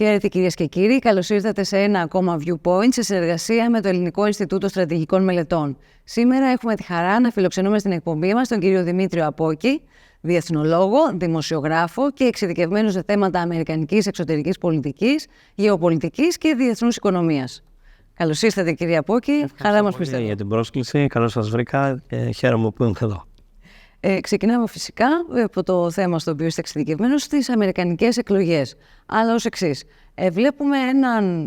Χαίρετε κυρίες και κύριοι, καλώς ήρθατε σε ένα ακόμα Viewpoint σε συνεργασία με το Ελληνικό Ινστιτούτο Στρατηγικών Μελετών. Σήμερα έχουμε τη χαρά να φιλοξενούμε στην εκπομπή μας τον κύριο Δημήτριο Απόκη, διεθνολόγο, δημοσιογράφο και εξειδικευμένο σε θέματα αμερικανικής εξωτερικής πολιτικής, γεωπολιτικής και διεθνούς οικονομίας. Καλώς ήρθατε κύριε Απόκη, χαρά μας πιστεύω. Για την πρόσκληση, καλώς σας βρήκα και χαίρομαι που είμαι εδώ. Ξεκινάμε φυσικά από το θέμα στο οποίο είστε εξειδικευμένος, στις αμερικανικές εκλογές. Αλλά ως εξής, βλέπουμε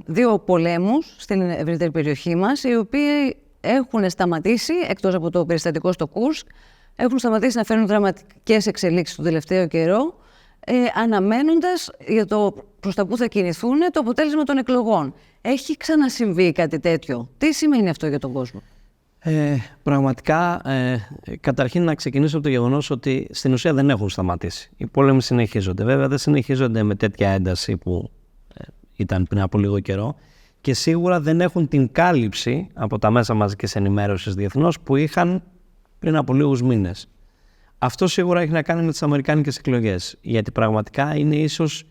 δύο πολέμους στην ευρύτερη περιοχή μας, οι οποίοι έχουν σταματήσει, εκτός από το περιστατικό στο Κούρσκ, έχουν σταματήσει να φέρνουν δραματικές εξελίξεις τον τελευταίο καιρό, αναμένοντας για το προς τα που θα κινηθούν το αποτέλεσμα των εκλογών. Έχει ξανασυμβεί κάτι τέτοιο? Τι σημαίνει αυτό για τον κόσμο? Πραγματικά, καταρχήν να ξεκινήσω από το γεγονός ότι στην ουσία δεν έχουν σταματήσει. Οι πόλεμοι συνεχίζονται. Βέβαια δεν συνεχίζονται με τέτοια ένταση που ήταν πριν από λίγο καιρό και σίγουρα δεν έχουν την κάλυψη από τα μέσα μαζικής ενημέρωσης διεθνώς που είχαν πριν από λίγους μήνες. Αυτό σίγουρα έχει να κάνει με τις αμερικάνικες εκλογές, γιατί πραγματικά είναι ίσως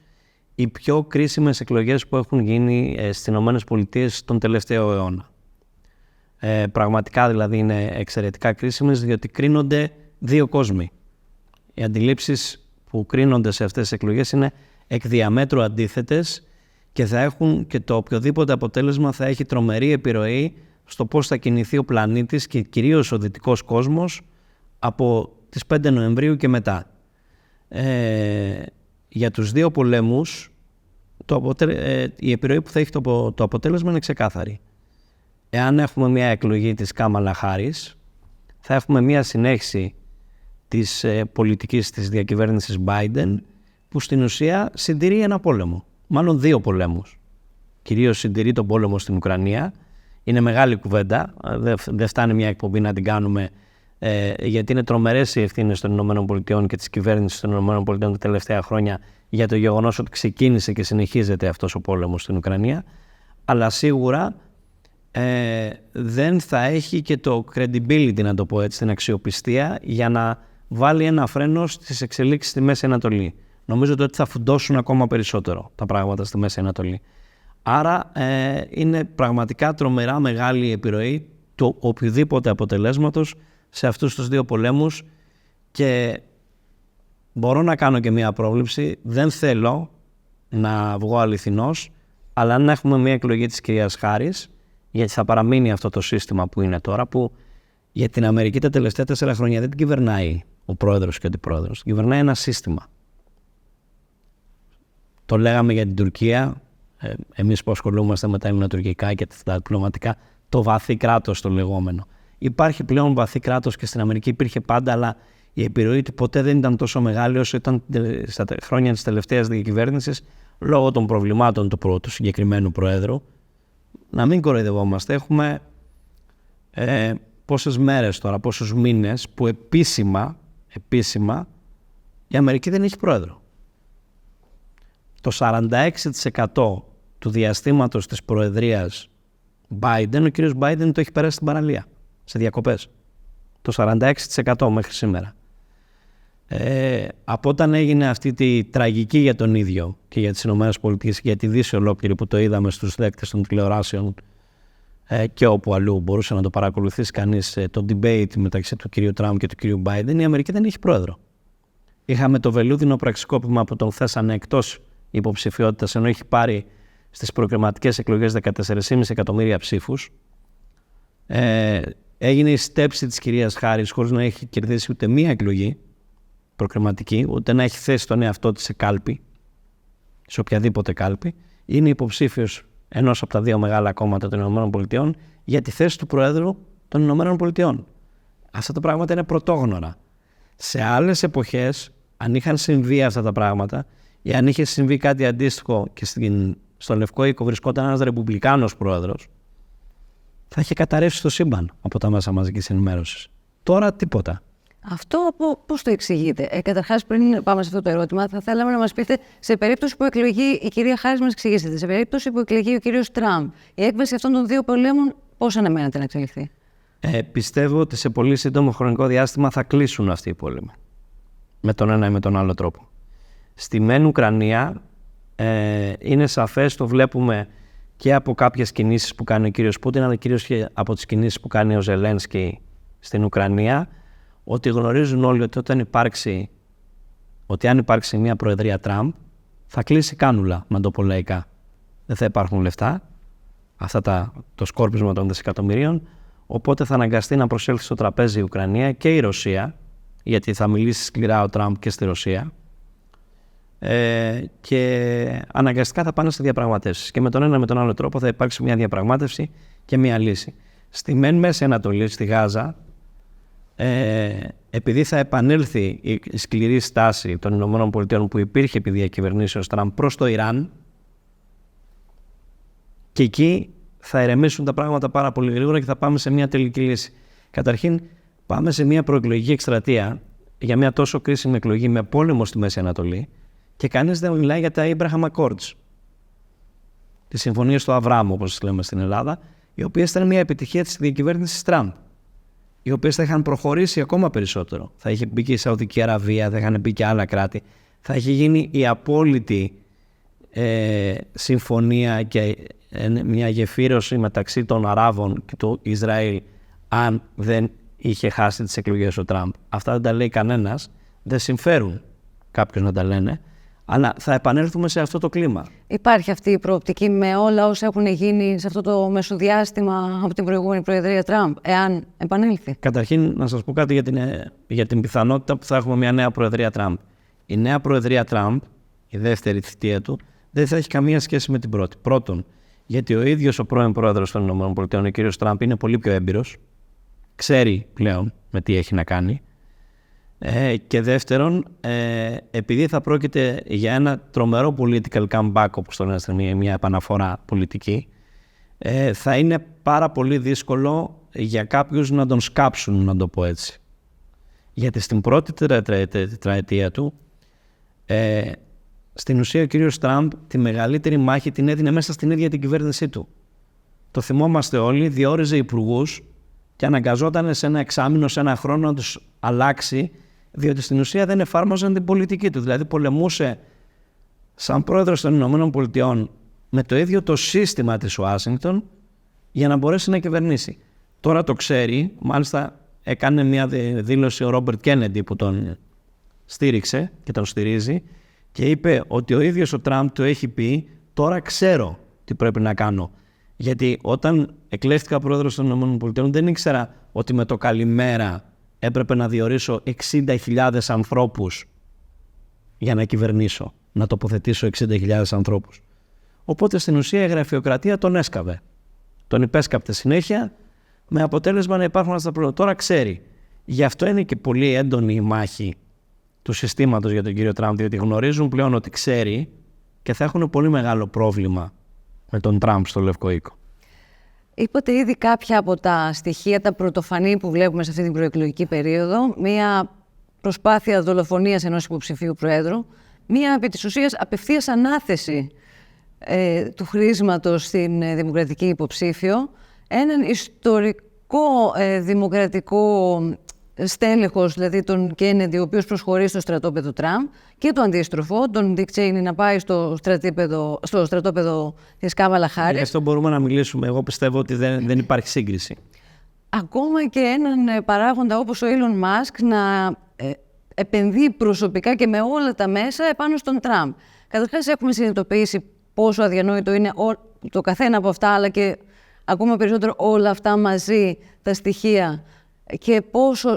οι πιο κρίσιμες εκλογές που έχουν γίνει στις ΗΠΑ τον τελευταίο αιώνα. Πραγματικά δηλαδή είναι εξαιρετικά κρίσιμες, διότι κρίνονται δύο κόσμοι. Οι αντιλήψεις που κρίνονται σε αυτές τις εκλογές είναι εκ διαμέτρου αντίθετες και θα έχουν και το οποιοδήποτε αποτέλεσμα θα έχει τρομερή επιρροή στο πώς θα κινηθεί ο πλανήτης και κυρίως ο δυτικός κόσμος από τις 5 Νοεμβρίου και μετά. Για τους δύο πολέμους η επιρροή που θα έχει το αποτέλεσμα είναι ξεκάθαρη. Εάν έχουμε μια εκλογή της Κάμαλα Χάρις, θα έχουμε μια συνέχιση της πολιτικής της διακυβέρνησης Biden, που στην ουσία συντηρεί ένα πόλεμο, μάλλον δύο πολέμους. Κυρίως συντηρεί τον πόλεμο στην Ουκρανία. Είναι μεγάλη κουβέντα, δεν φτάνει μια εκπομπή να την κάνουμε, γιατί είναι τρομερές οι ευθύνες των ΗΠΑ και της κυβέρνησης των ΗΠΑ τα τελευταία χρόνια για το γεγονός ότι ξεκίνησε και συνεχίζεται αυτός ο πόλεμος στην Ουκρανία, αλλά σίγουρα δεν θα έχει και το credibility, να το πω έτσι, την αξιοπιστία για να βάλει ένα φρένο στις εξελίξεις στη Μέση Ανατολή. Νομίζω ότι θα φουντώσουν ακόμα περισσότερο τα πράγματα στη Μέση Ανατολή. Άρα είναι πραγματικά τρομερά μεγάλη η επιρροή του οποιοδήποτε αποτελέσματος σε αυτούς τους δύο πολέμους και μπορώ να κάνω και μία πρόβλεψη, δεν θέλω να βγω αληθινός, αλλά αν έχουμε μία εκλογή της κυρίας Χάρις, γιατί θα παραμείνει αυτό το σύστημα που είναι τώρα, που για την Αμερική τα τελευταία 4 χρόνια δεν την κυβερνάει ο πρόεδρος και ο αντιπρόεδρος, την κυβερνάει ένα σύστημα. Το λέγαμε για την Τουρκία, εμείς που ασχολούμαστε με τα ελληνοτουρκικά και τα διπλωματικά, το βαθύ κράτος το λεγόμενο. Υπάρχει πλέον βαθύ κράτος και στην Αμερική υπήρχε πάντα, αλλά η επιρροή του ποτέ δεν ήταν τόσο μεγάλη όσο ήταν στα χρόνια της τελευταίας διακυβέρνησης, λόγω των προβλημάτων του συγκεκριμένου πρόεδρου. Να μην κοροϊδευόμαστε, έχουμε πόσες μέρες τώρα, πόσους μήνες που επίσημα η Αμερική δεν έχει πρόεδρο. Το 46% του διαστήματος της προεδρίας Biden, ο κύριος Biden το έχει περάσει στην παραλία, σε διακοπές. Το 46% μέχρι σήμερα. Από όταν έγινε αυτή τη τραγική για τον ίδιο και για τις ΗΠΑ και για τη Δύση ολόκληρη, που το είδαμε στους δέκτες των τηλεοράσεων και όπου αλλού μπορούσε να το παρακολουθήσει κανείς, το debate μεταξύ του κυρίου Τραμπ και του κυρίου Biden, η Αμερική δεν έχει πρόεδρο. Είχαμε το βελούδινο πραξικόπημα που τον θέσανε εκτός υποψηφιότητας, ενώ έχει πάρει στις προκριματικές εκλογές 14,5 εκατομμύρια ψήφους. Έγινε η στέψη της κυρίας Χάρις χωρίς να έχει κερδίσει ούτε μία εκλογή προκριματική, ούτε να έχει θέσει τον εαυτό της σε κάλπη, σε οποιαδήποτε κάλπη. Είναι υποψήφιος ενός από τα δύο μεγάλα κόμματα των ΗΠΑ για τη θέση του Προέδρου των ΗΠΑ. Αυτά τα πράγματα είναι πρωτόγνωρα. Σε άλλες εποχές, αν είχαν συμβεί αυτά τα πράγματα ή αν είχε συμβεί κάτι αντίστοιχο και στο Λευκό Οίκο βρισκόταν ένας ρεπουμπλικάνος πρόεδρος, θα είχε καταρρεύσει το σύμπαν από τα μέσα μαζικής ενημέρωσης. Τώρα τίποτα. Αυτό πώς το εξηγείτε? Καταρχάς, πριν πάμε σε αυτό το ερώτημα, θα θέλαμε να μας πείτε, σε περίπτωση που εκλεγεί η κυρία Χάρις, μας εξηγήσετε, σε περίπτωση που εκλεγεί ο κύριος Τραμπ, η έκβαση αυτών των δύο πολέμων πώς αναμένεται να εξελιχθεί? Πιστεύω ότι σε πολύ σύντομο χρονικό διάστημα θα κλείσουν αυτοί οι πόλεμοι. Με τον ένα ή με τον άλλο τρόπο. Στη μεν Ουκρανία είναι σαφές, το βλέπουμε και από κάποιες κινήσεις που κάνει ο κύριος Πούτιν, αλλά κυρίως και από τις κινήσεις που κάνει ο Ζελένσκι στην Ουκρανία, ότι γνωρίζουν όλοι ότι αν υπάρξει μια προεδρία Τραμπ, θα κλείσει κάνουλα, να το πω λαϊκά. Δεν θα υπάρχουν λεφτά, το σκόρπισμα των δισεκατομμυρίων, οπότε θα αναγκαστεί να προσέλθει στο τραπέζι η Ουκρανία και η Ρωσία, γιατί θα μιλήσει σκληρά ο Τραμπ και στη Ρωσία, και αναγκαστικά θα πάνε σε διαπραγματεύσεις. Και με τον ένα με τον άλλο τρόπο θα υπάρξει μια διαπραγμάτευση και μια λύση. Στη Μέση Ανατολή, στη Γάζα, επειδή θα επανέλθει η σκληρή στάση των ΗΠΑ που υπήρχε επί διακυβερνήσεως Τραμπ προς το Ιράν, και εκεί θα ηρεμήσουν τα πράγματα πάρα πολύ γρήγορα και θα πάμε σε μια τελική λύση. Καταρχήν, πάμε σε μια προεκλογική εκστρατεία για μια τόσο κρίσιμη εκλογή με πόλεμο στη Μέση Ανατολή και κανείς δεν μιλάει για τα Abraham Accords, τις συμφωνίες του Αβραάμ, όπως τις λέμε στην Ελλάδα, οι οποίες ήταν μια επιτυχία της διακυβέρνησης Τραμπ, οι οποίες θα είχαν προχωρήσει ακόμα περισσότερο. Θα είχε μπει και η Σαουδική Αραβία, θα είχαν μπει και άλλα κράτη. Θα είχε γίνει η απόλυτη συμφωνία και μια γεφύρωση μεταξύ των Αράβων και του Ισραήλ, αν δεν είχε χάσει τις εκλογές ο Τραμπ. Αυτά δεν τα λέει κανένας, δεν συμφέρουν κάποιους να τα λένε, αλλά θα επανέλθουμε σε αυτό το κλίμα. Υπάρχει αυτή η προοπτική με όλα όσα έχουν γίνει σε αυτό το μεσοδιάστημα από την προηγούμενη προεδρία Τραμπ, εάν επανέλθει? Καταρχήν, να σας πω κάτι για την πιθανότητα που θα έχουμε μια νέα προεδρία Τραμπ. Η νέα προεδρία Τραμπ, η δεύτερη θητεία του, δεν θα έχει καμία σχέση με την πρώτη. Πρώτον, γιατί ο ίδιος ο πρώην πρόεδρος των ΗΠΑ, ο κ. Τραμπ, είναι πολύ πιο έμπειρος, ξέρει πλέον με τι έχει να κάνει. Και δεύτερον, επειδή θα πρόκειται για ένα τρομερό political comeback, όπως το λένε, μια επαναφορά πολιτική, θα είναι πάρα πολύ δύσκολο για κάποιους να τον σκάψουν, να το πω έτσι. Γιατί στην πρώτη τετραετία του, στην ουσία ο κύριος Τραμπ τη μεγαλύτερη μάχη την έδινε μέσα στην ίδια την κυβέρνησή του. Το θυμόμαστε όλοι, διόριζε υπουργούς και αναγκαζόταν σε ένα εξάμηνο, σε ένα χρόνο να τους αλλάξει, διότι στην ουσία δεν εφάρμοζαν την πολιτική του. Δηλαδή πολεμούσε σαν πρόεδρος των ΗΠΑ με το ίδιο το σύστημα της Ουάσιγκτον για να μπορέσει να κυβερνήσει. Τώρα το ξέρει, μάλιστα έκανε μια δήλωση ο Ρόμπερτ Κέννεντι που τον στήριξε και τον στηρίζει και είπε ότι ο ίδιος ο Τραμπ του έχει πει «Τώρα ξέρω τι πρέπει να κάνω». Γιατί όταν εκλέχθηκα πρόεδρος των ΗΠΑ δεν ήξερα ότι με το καλημέρα έπρεπε να διορίσω 60.000 ανθρώπους για να κυβερνήσω, να τοποθετήσω 60.000 ανθρώπους. Οπότε στην ουσία η γραφειοκρατία τον έσκαβε. Τον υπέσκαπτε συνέχεια με αποτέλεσμα να υπάρχουν αυτά τα προβλήματα. Τώρα ξέρει. Γι' αυτό είναι και πολύ έντονη η μάχη του συστήματος για τον κύριο Τραμπ, διότι γνωρίζουν πλέον ότι ξέρει και θα έχουν πολύ μεγάλο πρόβλημα με τον Τραμπ στο Λευκό Οίκο. Είπατε ήδη κάποια από τα στοιχεία, τα πρωτοφανή που βλέπουμε σε αυτή την προεκλογική περίοδο. Μία προσπάθεια δολοφονίας ενός υποψηφίου προέδρου. Μία επί της ουσίας απευθείας ανάθεση του χρήσματος στην δημοκρατική υποψήφιο. Έναν ιστορικό δημοκρατικό στέλεχος, δηλαδή τον Κέννεντι, ο οποίος προσχωρεί στο στρατόπεδο Τραμπ, και το αντίστροφο, τον Ντικ Τσέινι να πάει στο στρατόπεδο της Κάμαλα Χάρις. Γι' αυτό μπορούμε να μιλήσουμε. Εγώ πιστεύω ότι δεν υπάρχει σύγκριση. Ακόμα και έναν παράγοντα όπως ο Elon Musk να επενδύει προσωπικά και με όλα τα μέσα επάνω στον Τραμπ. Καταρχάς έχουμε συνειδητοποιήσει πόσο αδιανόητο είναι το καθένα από αυτά, αλλά και ακόμα περισσότερο όλα αυτά μαζί τα στοιχεία, και πόσο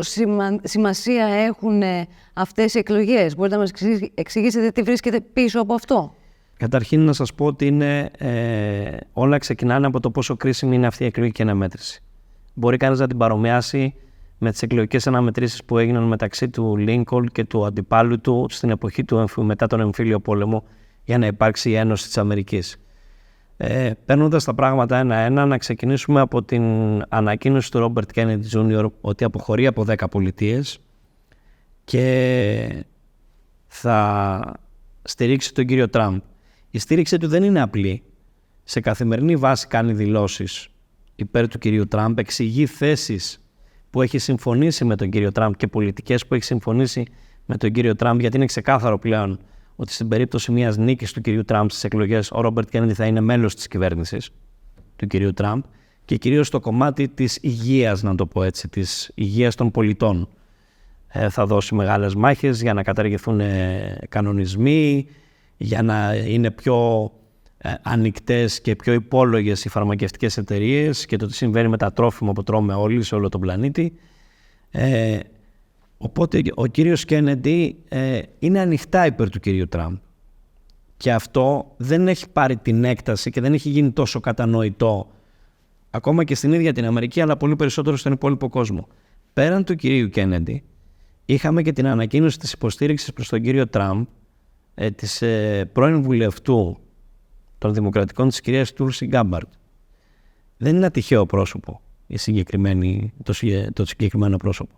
σημασία έχουν αυτές οι εκλογές. Μπορείτε να μας εξηγήσετε τι βρίσκεται πίσω από αυτό? Καταρχήν να σας πω ότι όλα ξεκινάνε από το πόσο κρίσιμη είναι αυτή η εκλογική αναμέτρηση. Μπορεί κανείς να την παρομοιάσει με τις εκλογικές αναμετρήσεις που έγιναν μεταξύ του Λίνκολν και του αντιπάλου του στην εποχή του μετά τον εμφύλιο πόλεμο για να υπάρξει η Ένωση της Αμερικής. Παίρνοντας τα πράγματα ένα-ένα, να ξεκινήσουμε από την ανακοίνωση του Ρόμπερτ Κέννεντι Τζούνιορ ότι αποχωρεί από 10 πολιτείες και θα στηρίξει τον κύριο Τραμπ. Η στήριξή του δεν είναι απλή. Σε καθημερινή βάση κάνει δηλώσεις υπέρ του κυρίου Τραμπ, εξηγεί θέσεις που έχει συμφωνήσει με τον κύριο Τραμπ και πολιτικές που έχει συμφωνήσει με τον κύριο Τραμπ, γιατί είναι ξεκάθαρο πλέον ότι στην περίπτωση μιας νίκης του κυρίου Τραμπ στις εκλογές, ο Ρόμπερτ Κέννεντι θα είναι μέλος της κυβέρνησης του κυρίου Τραμπ και κυρίως στο κομμάτι της υγείας, να το πω έτσι, της υγείας των πολιτών. Θα δώσει μεγάλες μάχες για να καταργηθούν κανονισμοί, για να είναι πιο ανοιχτές και πιο υπόλογες οι φαρμακευτικές εταιρείες και το τι συμβαίνει με τα τρόφιμα που τρώμε όλοι σε όλο τον πλανήτη. Οπότε ο κύριος Κέννεντι είναι ανοιχτά υπέρ του κυρίου Τραμπ και αυτό δεν έχει πάρει την έκταση και δεν έχει γίνει τόσο κατανοητό ακόμα και στην ίδια την Αμερική, αλλά πολύ περισσότερο στον υπόλοιπο κόσμο. Πέραν του κυρίου Κέννεντι, είχαμε και την ανακοίνωση της υποστήριξης προς τον κύριο Τραμπ της πρώην βουλευτού των Δημοκρατικών της κυρίας Τούλσι Γκάμπαρντ. Δεν είναι ένα τυχαίο πρόσωπο το συγκεκριμένο πρόσωπο,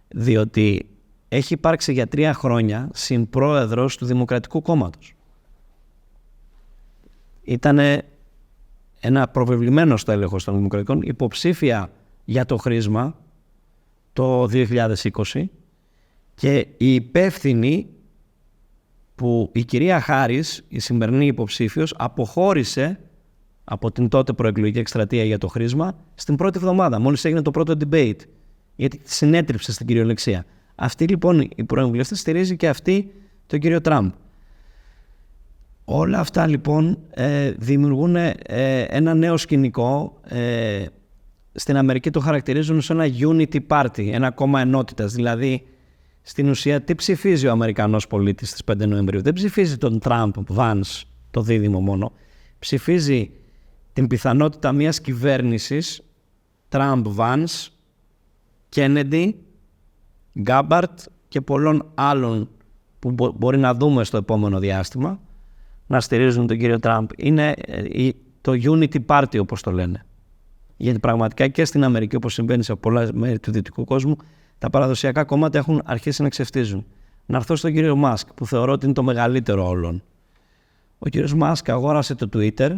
διότι έχει υπάρξει για 3 χρόνια συμπρόεδρος του Δημοκρατικού Κόμματος. Ήταν ένα προβεβλημένο στο έλεγχος των Δημοκρατικών, υποψήφια για το χρήσμα το 2020 και η υπεύθυνη που η κυρία Χάρις, η σημερινή υποψήφιος, αποχώρησε από την τότε προεκλογική εκστρατεία για το χρήσμα στην πρώτη εβδομάδα, μόλις έγινε το πρώτο debate, γιατί συνέτριψε στην κυριολεξία. Αυτή λοιπόν η πρώην βουλευτή στηρίζει και αυτή τον κύριο Τραμπ. Όλα αυτά λοιπόν δημιουργούν ένα νέο σκηνικό. Στην Αμερική το χαρακτηρίζουν σε ένα unity party, ένα κόμμα ενότητας. Δηλαδή, στην ουσία, τι ψηφίζει ο Αμερικανός πολίτης στις 5 Νοεμβρίου? Δεν ψηφίζει τον Τραμπ, Vance, το δίδυμο μόνο. Ψηφίζει την πιθανότητα μιας κυβέρνησης Τραμπ, Vance, Κέννεντι, Γκάμπαρτ και πολλών άλλων που μπορεί να δούμε στο επόμενο διάστημα να στηρίζουν τον κύριο Τραμπ. Είναι το unity party, όπως το λένε. Γιατί πραγματικά και στην Αμερική, όπως συμβαίνει σε πολλά μέρη του δυτικού κόσμου, τα παραδοσιακά κόμματα έχουν αρχίσει να ξεφτίζουν. Να έρθω στον κύριο Μάσκ, που θεωρώ ότι είναι το μεγαλύτερο όλων. Ο κύριος Μάσκ αγόρασε το Twitter,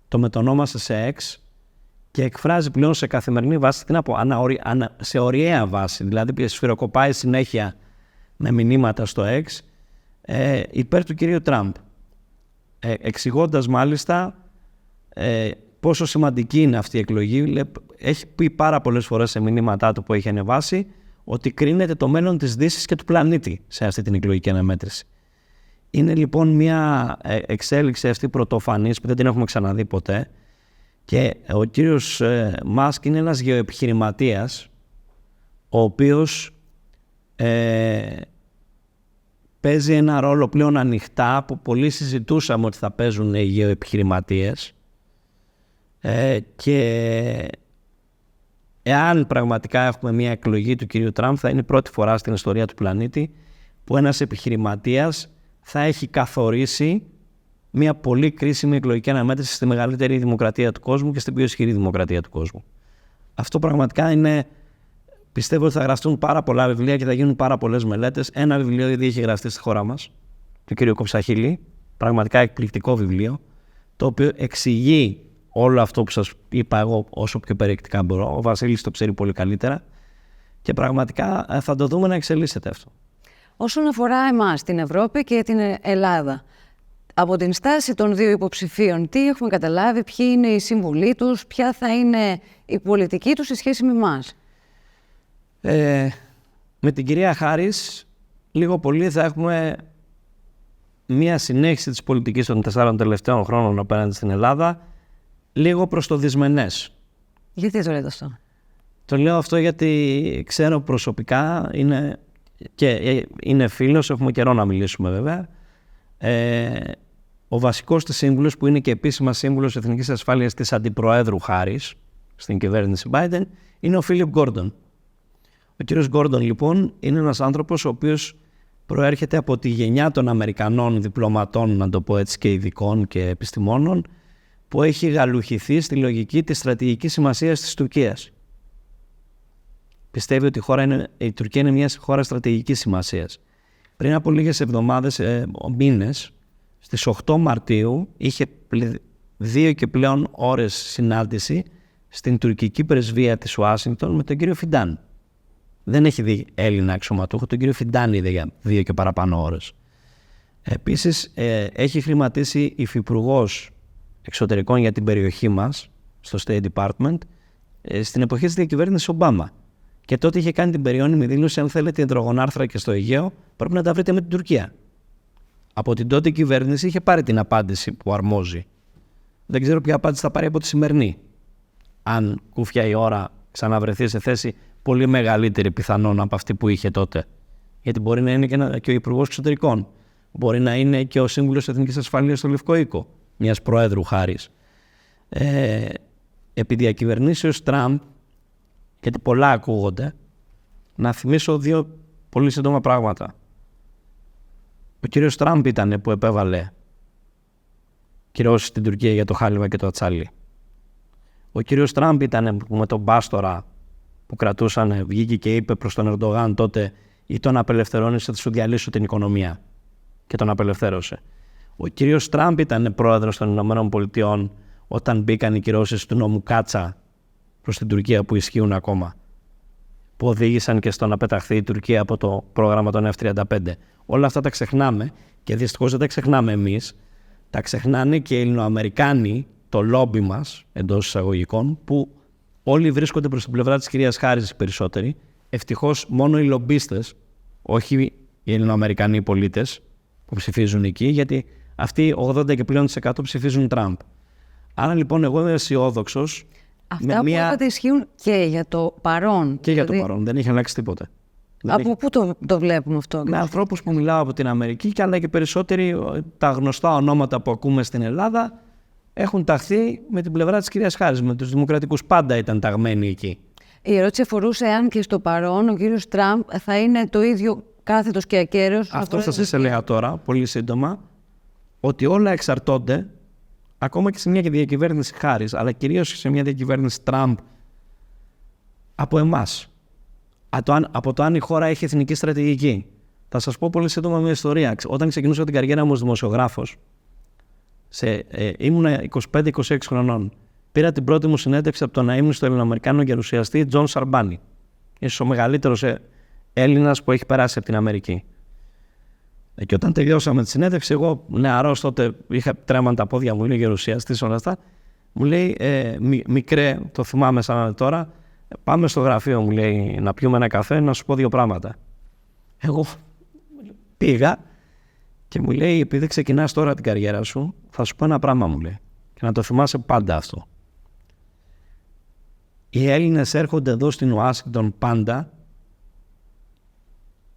το μετονόμασε σε X και εκφράζει πλέον σε καθημερινή βάση, σε ωριαία βάση, δηλαδή σφυροκοπάει συνέχεια με μηνύματα στο X υπέρ του κυρίου Τραμπ. Εξηγώντας μάλιστα πόσο σημαντική είναι αυτή η εκλογή. Έχει πει πάρα πολλές φορές σε μηνύματά του που έχει ανεβάσει ότι κρίνεται το μέλλον της Δύσης και του πλανήτη σε αυτή την εκλογική αναμέτρηση. Είναι λοιπόν μια εξέλιξη αυτή πρωτοφανής που δεν την έχουμε ξαναδεί ποτέ και ο κύριος Μάσκ είναι ένας γεωεπιχειρηματίας ο οποίος παίζει ένα ρόλο πλέον ανοιχτά που πολλοί συζητούσαμε ότι θα παίζουν οι γεωεπιχειρηματίες και εάν πραγματικά έχουμε μια εκλογή του κυρίου Τραμπ θα είναι η πρώτη φορά στην ιστορία του πλανήτη που ένας επιχειρηματίας θα έχει καθορίσει μια πολύ κρίσιμη εκλογική αναμέτρηση στη μεγαλύτερη δημοκρατία του κόσμου και στην πιο ισχυρή δημοκρατία του κόσμου. Αυτό πραγματικά είναι, πιστεύω ότι θα γραφτούν πάρα πολλά βιβλία και θα γίνουν πάρα πολλές μελέτες. Ένα βιβλίο ήδη έχει γραφτεί στη χώρα μας, του κ. Κοψαχίλη, πραγματικά εκπληκτικό βιβλίο, το οποίο εξηγεί όλο αυτό που σας είπα εγώ όσο πιο περιεκτικά μπορώ. Ο Βασίλης το ξέρει πολύ καλύτερα και πραγματικά θα το δούμε να εξελίσσεται αυτό. Όσον αφορά εμάς, την Ευρώπη και την Ελλάδα, από την στάση των δύο υποψηφίων, τι έχουμε καταλάβει, ποιοι είναι οι σύμβουλοι τους, ποια θα είναι η πολιτική τους σε σχέση με εμάς? Με την κυρία Χάρις, λίγο πολύ θα έχουμε μία συνέχιση της πολιτικής των 4 τελευταίων χρόνων απέναντι στην Ελλάδα, λίγο προς το δυσμενές. Γιατί το λέτε αυτό? Το λέω αυτό γιατί ξέρω προσωπικά, είναι φίλος, έχουμε καιρό να μιλήσουμε βέβαια. Ο βασικός της σύμβουλος, που είναι και επίσημα σύμβουλος εθνικής ασφάλειας της αντιπροέδρου Χάρις στην κυβέρνηση Biden, είναι ο Φίλιπ Γκόρντον. Ο κύριος Γκόρντον λοιπόν είναι ένας άνθρωπος ο οποίος προέρχεται από τη γενιά των Αμερικανών διπλωματών, να το πω έτσι, και ειδικών και επιστημόνων, που έχει γαλουχηθεί στη λογική της στρατηγικής σημασίας της Τουρκίας. Πιστεύει ότι η Τουρκία είναι μια χώρα στρατηγικής σημασίας. Πριν από λίγες εβδομάδες, μήνες, στις 8 Μαρτίου, είχε 2 και πλέον ώρες συνάντηση στην τουρκική πρεσβεία της Ουάσιγκτον με τον κύριο Φιντάν. Δεν έχει δει Έλληνα αξιωματούχο, τον κύριο Φιντάν είδε για 2 και παραπάνω ώρες. Επίσης, έχει χρηματίσει υφυπουργός εξωτερικών για την περιοχή μας, στο State Department, στην εποχή της διακυβέρνησης Ομπάμα. Και τότε είχε κάνει την περιώνυμη δήλωση: αν θέλετε υδρογονάρθρα και στο Αιγαίο, πρέπει να τα βρείτε με την Τουρκία. Από την τότε κυβέρνηση είχε πάρει την απάντηση που αρμόζει. Δεν ξέρω ποια απάντηση θα πάρει από τη σημερινή. Αν κούφια η ώρα ξαναβρεθεί σε θέση πολύ μεγαλύτερη πιθανόν από αυτή που είχε τότε. Γιατί μπορεί να είναι και ο Υπουργός Εξωτερικών. Μπορεί να είναι και ο Σύμβουλος Εθνικής Ασφαλείας στο Λευκό Οίκο, μιας Προέδρου χάρης. Επί διακυβερνήσεως Τραμπ, γιατί πολλά ακούγονται, να θυμίσω 2 πολύ σύντομα πράγματα. Ο κύριος Τραμπ ήταν που επέβαλε κυρώσεις στην Τουρκία για το χάλιβα και το ατσάλι. Ο κύριος Τραμπ ήταν που με τον Μπάστορα που κρατούσαν, βγήκε και είπε προς τον Ερντογάν τότε: ή τον απελευθερώνεις, θα σου διαλύσω την οικονομία. Και τον απελευθέρωσε. Ο κύριος Τραμπ ήταν πρόεδρος των Ηνωμένων Πολιτειών όταν μπήκαν οι κυρώσεις του νόμου Κάτσα προς την Τουρκία που ισχύουν ακόμα, που οδήγησαν και στο να πεταχθεί η Τουρκία από το πρόγραμμα των F-35. Όλα αυτά τα ξεχνάμε και δυστυχώς δεν τα ξεχνάμε εμείς. Τα ξεχνάνε και οι Ελληνοαμερικάνοι, το λόμπι μας, εντός εισαγωγικών, που όλοι βρίσκονται προς την πλευρά της κυρίας Χάρης οι περισσότεροι. Ευτυχώς μόνο οι λομπίστες, όχι οι Ελληνοαμερικανοί πολίτες που ψηφίζουν εκεί, γιατί αυτοί 80% και πλέον ψηφίζουν Τραμπ. Άρα λοιπόν εγώ είμαι αισιόδοξος. Αυτά που είπατε ισχύουν και για το παρόν. Και για το παρόν, δεν έχει αλλάξει τίποτε. Από πού το βλέπουμε αυτό? Με ανθρώπους που μιλάω από την Αμερική, και αλλά και περισσότεροι, τα γνωστά ονόματα που ακούμε στην Ελλάδα έχουν ταχθεί με την πλευρά της κυρίας Χάρης. Με τους δημοκρατικούς πάντα ήταν ταγμένοι εκεί. Η ερώτηση αφορούσε αν και στο παρόν ο κύριος Τραμπ θα είναι το ίδιο κάθετος και ακέραιος. Αυτό θα σας έλεγα τώρα, πολύ σύντομα, ότι όλα εξαρτώνται, ακόμα και σε μια διακυβέρνηση Χάρης, αλλά κυρίως σε μια διακυβέρνηση Τραμπ, από εμάς. Από το αν η χώρα έχει εθνική στρατηγική. Θα σας πω πολύ σύντομα μια ιστορία. Όταν ξεκινούσα την καριέρα μου ως δημοσιογράφος, ήμουνα 25-26 χρονών. Πήρα την πρώτη μου συνέντευξη από τον αείμνηστο στο Ελληνοαμερικάνο γερουσιαστή Τζον Σαρμπάνι. Ίσως ο μεγαλύτερος Έλληνας που έχει περάσει από την Αμερική. Και όταν τελειώσαμε τη συνέντευξη, εγώ νεαρός τότε, είχα τρέμαν τα πόδια μου, είναι γερουσιαστής όλα αυτά. Μου λέει, μικρέ, το θυμάμαι σαν τώρα, πάμε στο γραφείο, μου λέει, να πιούμε ένα καφέ, να σου πω 2 πράγματα. Εγώ πήγα και μου λέει, επειδή ξεκινάς τώρα την καριέρα σου, θα σου πω ένα πράγμα, μου λέει, και να το θυμάσαι πάντα αυτό. Οι Έλληνες έρχονται εδώ στην Ουάσιγκτον πάντα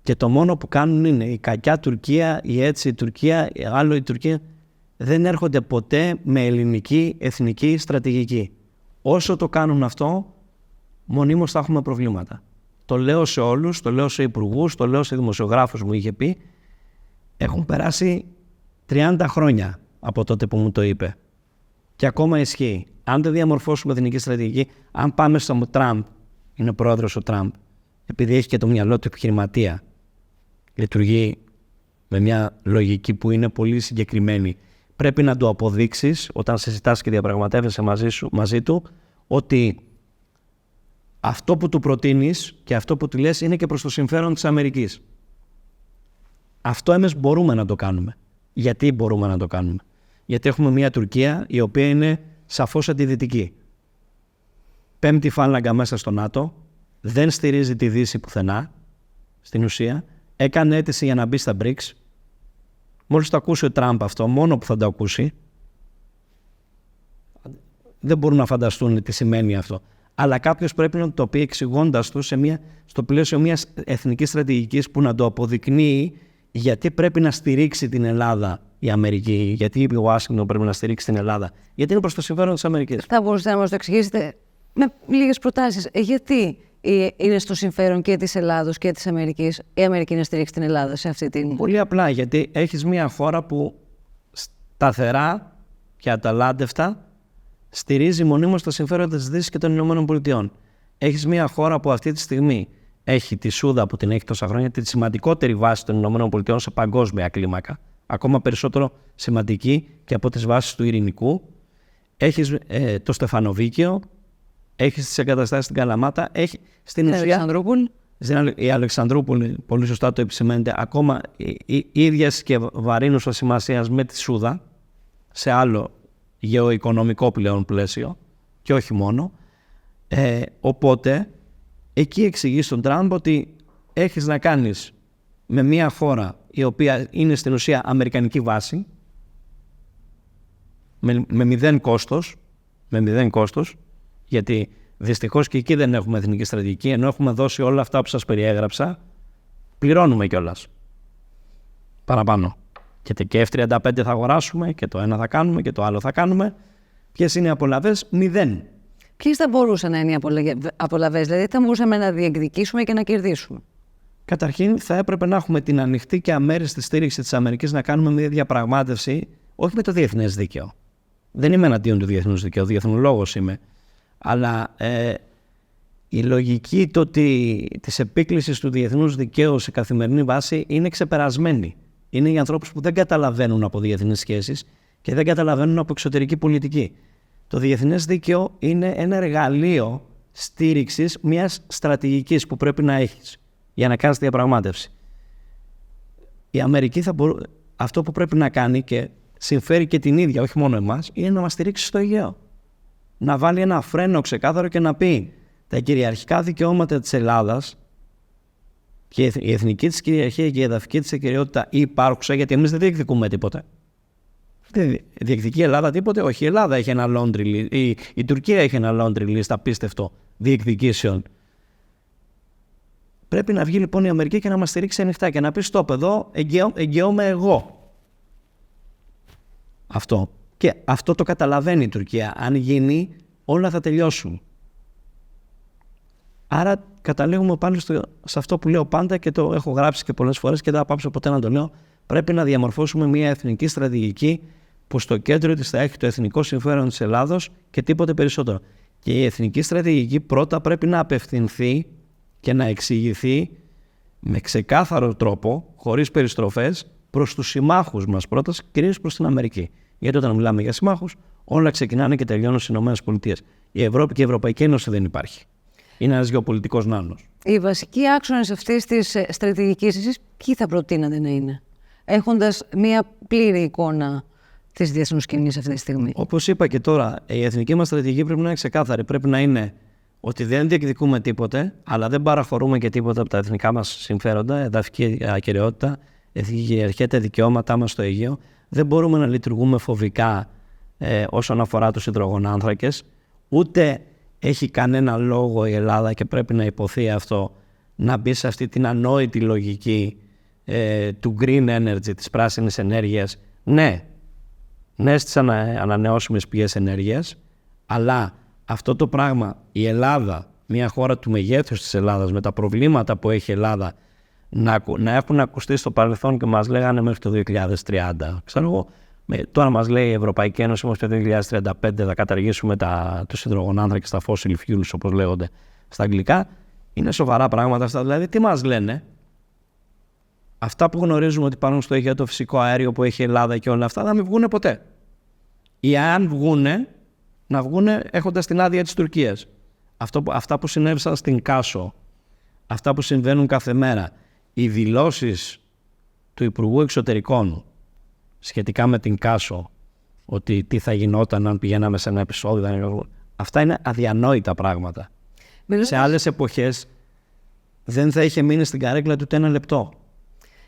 και το μόνο που κάνουν είναι η κακιά Τουρκία, η έτσι η Τουρκία, η άλλο η Τουρκία. Δεν έρχονται ποτέ με ελληνική εθνική στρατηγική. Όσο το κάνουν αυτό, μονίμως θα έχουμε προβλήματα. Το λέω σε όλους, το λέω σε υπουργούς, το λέω σε δημοσιογράφους, μου είχε πει. Έχουν περάσει 30 χρόνια από τότε που μου το είπε. Και ακόμα ισχύει. Αν δεν διαμορφώσουμε εθνική στρατηγική, αν πάμε στο Τραμπ, είναι πρόεδρος ο Τραμπ, επειδή έχει και το μυαλό του επιχειρηματία, λειτουργεί με μια λογική που είναι πολύ συγκεκριμένη. Πρέπει να το αποδείξεις όταν συζητάς και διαπραγματεύεσαι μαζί του, ότι αυτό που του προτείνεις και αυτό που του λες είναι και προς το συμφέρον της Αμερικής. Αυτό εμείς μπορούμε να το κάνουμε. Γιατί μπορούμε να το κάνουμε? Γιατί έχουμε μια Τουρκία η οποία είναι σαφώς αντιδυτική. 5η φάλαγγα μέσα στο ΝΑΤΟ, δεν στηρίζει τη Δύση πουθενά, στην ουσία, έκανε αίτηση για να μπει στα BRICS. Μόλις το ακούσει ο Τραμπ αυτό, μόνο που θα το ακούσει, δεν μπορούν να φανταστούν τι σημαίνει αυτό. Αλλά κάποιος πρέπει να το πει εξηγώντας του στο πλαίσιο μιας εθνικής στρατηγικής που να το αποδεικνύει γιατί πρέπει να στηρίξει την Ελλάδα η Αμερική, γιατί η Ουάσιγκτον πρέπει να στηρίξει την Ελλάδα, γιατί είναι προς το συμφέρον της Αμερικής. Θα μπορούσατε να μας το εξηγήσετε με λίγες προτάσεις? Γιατί είναι στο συμφέρον και της Ελλάδος και της Αμερικής η Αμερική να στηρίξει την Ελλάδα σε αυτή την... Πολύ απλά, γιατί έχεις μια χώρα που σταθερά και αταλάντευτα στηρίζει μονίμως τα συμφέροντα της Δύσης και των Ηνωμένων Πολιτειών. Έχεις μια χώρα που αυτή τη στιγμή έχει τη Σούδα που την έχει τόσα χρόνια, τη σημαντικότερη βάση των Ηνωμένων Πολιτειών σε παγκόσμια κλίμακα, ακόμα περισσότερο σημαντική και από τις βάσεις του Ειρηνικού. Έχεις το Στεφανοβίκαιο, έχεις τις εγκαταστάσεις στην Καλαμάτα, έχει στην ουσία η Αλεξανδρούπολη, πολύ σωστά το επισημαίνεται, ακόμα ίδιας και βαρύνουσας σημασίας με τη Σούδα, σε άλλο γεωοικονομικό πλέον πλαίσιο και όχι μόνο. Οπότε εκεί εξηγεί στον Τραμπ ότι έχεις να κάνεις με μια χώρα η οποία είναι στην ουσία αμερικανική βάση, με μηδέν κόστος, γιατί δυστυχώς και εκεί δεν έχουμε εθνική στρατηγική, ενώ έχουμε δώσει όλα αυτά που σας περιέγραψα, πληρώνουμε κιόλας παραπάνω. Και F-35 θα αγοράσουμε και το ένα θα κάνουμε και το άλλο θα κάνουμε. Ποιες είναι οι απολαβές? 0. Ποιες θα μπορούσαν να είναι οι απολαβές, δηλαδή θα μπορούσαμε να διεκδικήσουμε και να κερδίσουμε? Καταρχήν θα έπρεπε να έχουμε την ανοιχτή και αμέριστη στήριξη της Αμερικής να κάνουμε μια διαπραγμάτευση, όχι με το διεθνές δίκαιο. Δεν είμαι εναντίον του διεθνούς δικαίου, διεθνολόγος είμαι. Αλλά η λογική της επίκλησης του διεθνούς δικαίου σε καθημερινή βάση είναι ξεπερασμένη. Είναι οι ανθρώπους που δεν καταλαβαίνουν από διεθνείς σχέσεις και δεν καταλαβαίνουν από εξωτερική πολιτική. Το διεθνές δίκαιο είναι ένα εργαλείο στήριξης μιας στρατηγικής που πρέπει να έχεις για να κάνεις διαπραγμάτευση. Η Αμερική αυτό που πρέπει να κάνει και συμφέρει και την ίδια, όχι μόνο εμάς, είναι να μας στηρίξει στο Αιγαίο. Να βάλει ένα φρένο ξεκάθαρο και να πει τα κυριαρχικά δικαιώματα της Ελλάδας και η εθνική της κυριαρχία και η εδαφική της ακεραιότητα υπάρχουσα, γιατί εμείς δεν διεκδικούμε τίποτε. Δεν διεκδικεί η Ελλάδα τίποτε. Όχι, η Ελλάδα έχει ένα laundry list, η Τουρκία έχει ένα laundry list απίστευτο διεκδικήσεων. Πρέπει να βγει λοιπόν η Αμερική και να μας στηρίξει ανοιχτά και να πει stop, εδώ εγγυώμαι εγώ. Αυτό. Και αυτό το καταλαβαίνει η Τουρκία. Αν γίνει, όλα θα τελειώσουν. Άρα καταλήγουμε πάλι σε αυτό που λέω πάντα και το έχω γράψει και πολλές φορές και δεν θα πάψω ποτέ να το λέω. Πρέπει να διαμορφώσουμε μια εθνική στρατηγική που στο κέντρο της θα έχει το εθνικό συμφέρον της Ελλάδος και τίποτε περισσότερο. Και η εθνική στρατηγική πρώτα πρέπει να απευθυνθεί και να εξηγηθεί με ξεκάθαρο τρόπο, χωρίς περιστροφές, προς τους συμμάχους μας πρώτα, κυρίως προς την Αμερική. Γιατί όταν μιλάμε για συμμάχους, όλα ξεκινάνε και τελειώνουν στις ΗΠΑ. Η Ευρώπη και η Ευρωπαϊκή Ένωση δεν υπάρχει. Είναι ένας γεωπολιτικός νάνος. Οι βασικοί άξονες αυτής της στρατηγικής, εσείς ποιοι θα προτείνατε να είναι, έχοντας μια πλήρη εικόνα της διεθνούς σκηνής αυτή τη στιγμή? Όπως είπα και τώρα, η εθνική μας στρατηγική πρέπει να είναι ξεκάθαρη. Πρέπει να είναι ότι δεν διεκδικούμε τίποτε, αλλά δεν παραχωρούμε και τίποτα από τα εθνικά μας συμφέροντα, εδαφική ακεραιότητα, εθνική κυριαρχία, τα δικαιώματά μας στο Αιγαίο. Δεν μπορούμε να λειτουργούμε φοβικά όσον αφορά τους υδρογονάνθρακες, ούτε έχει κανένα λόγο η Ελλάδα και πρέπει να υποθεί αυτό να μπει σε αυτή την ανόητη λογική του green energy, της πράσινης ενέργειας. Ναι στις ανανεώσιμες πηγές ενέργειας, αλλά αυτό το πράγμα η Ελλάδα, μια χώρα του μεγέθους της Ελλάδας, με τα προβλήματα που έχει η Ελλάδα, να έχουν ακουστεί στο παρελθόν και μας λέγανε μέχρι το 2030. Ξέρω εγώ, τώρα μας λέει η Ευρωπαϊκή Ένωση μέχρι το 2035 θα καταργήσουμε τους υδρογονάνθρακες, τα fossil fuels όπως λέγονται στα αγγλικά. Είναι σοβαρά πράγματα αυτά. Δηλαδή τι μας λένε? Αυτά που γνωρίζουμε ότι υπάρχουν στο Αιγαίο, το φυσικό αέριο που έχει η Ελλάδα και όλα αυτά, να μην βγούνε ποτέ. Ή αν βγούνε, να βγούνε έχοντας την άδεια της Τουρκίας. Αυτά που συνέβησαν στην Κάσο, αυτά που συμβαίνουν κάθε μέρα, οι δηλώσεις του Υπουργού Εξωτερικών σχετικά με την Κάσο, ότι τι θα γινόταν αν πηγαίναμε σε ένα επεισόδιο, αυτά είναι αδιανόητα πράγματα. Σε άλλες εποχές δεν θα είχε μείνει στην καρέκλα του ούτε ένα λεπτό.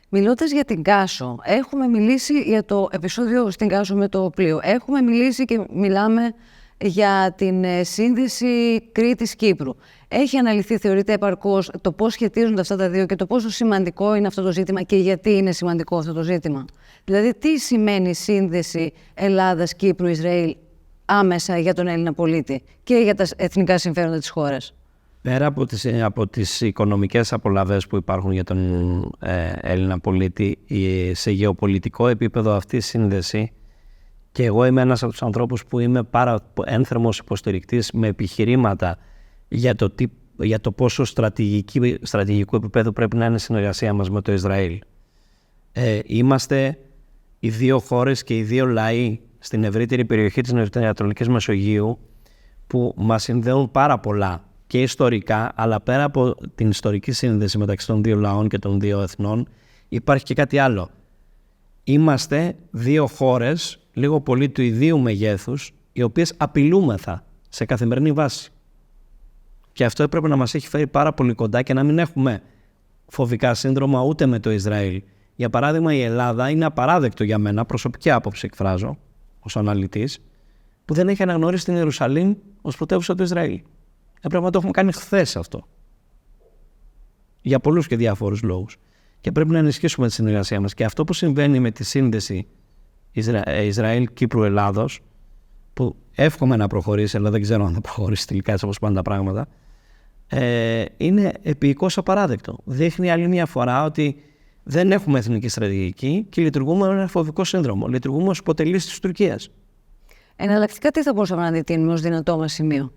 Μιλώντας για την Κάσο, έχουμε μιλήσει για το επεισόδιο στην Κάσο με το πλοίο. Έχουμε μιλήσει και μιλάμε για την σύνδεση Κρήτης-Κύπρου. Έχει αναλυθεί, θεωρείται επαρκώς, το πώς σχετίζονται αυτά τα δύο και το πόσο σημαντικό είναι αυτό το ζήτημα και γιατί είναι σημαντικό αυτό το ζήτημα? Δηλαδή, τι σημαίνει σύνδεση Ελλάδας-Κύπρου-Ισραήλ άμεσα για τον Έλληνα πολίτη και για τα εθνικά συμφέροντα της χώρας? Πέρα από τις οικονομικές απολαβές που υπάρχουν για τον Έλληνα πολίτη, σε γεωπολιτικό επίπεδο αυτή η σύνδεση, και εγώ είμαι ένας από τους ανθρώπους που είμαι ένθερμος υποστηρικτής με επιχειρήματα για το πόσο στρατηγικού επίπεδου πρέπει να είναι η συνεργασία μας με το Ισραήλ. Είμαστε οι δύο χώρες και οι δύο λαοί στην ευρύτερη περιοχή της Νοτιοανατολικής Μεσογείου που μας συνδέουν πάρα πολλά και ιστορικά, αλλά πέρα από την ιστορική σύνδεση μεταξύ των δύο λαών και των δύο εθνών, υπάρχει και κάτι άλλο. Είμαστε δύο χώρες, λίγο πολύ του ιδίου μεγέθους, οι οποίες απειλούμεθα σε καθημερινή βάση. Και αυτό έπρεπε να μας έχει φέρει πάρα πολύ κοντά και να μην έχουμε φοβικά σύνδρομα ούτε με το Ισραήλ. Για παράδειγμα, η Ελλάδα είναι απαράδεκτο για μένα, προσωπική άποψη εκφράζω, ως αναλυτής, που δεν έχει αναγνωρίσει την Ιερουσαλήμ ως πρωτεύουσα του Ισραήλ. Έπρεπε να το έχουμε κάνει χθες αυτό. Για πολλούς και διάφορους λόγους. Και πρέπει να ενισχύσουμε τη συνεργασία μας. Και αυτό που συμβαίνει με τη σύνδεση Ισραήλ-Κύπρου-Ελλάδος, που εύχομαι να προχωρήσει, αλλά δεν ξέρω αν θα προχωρήσει τελικά έτσι όπως πάνε τα πράγματα, είναι επικώς απαράδεκτο. Δείχνει άλλη μια φορά ότι δεν έχουμε εθνική στρατηγική και λειτουργούμε με ένα φοβικό σύνδρομο. Λειτουργούμε ως υποτελείς της Τουρκίας. Εναλλακτικά, τι θα μπορούσαμε να αντιτείνουμε ως δυνατό μας σημείο?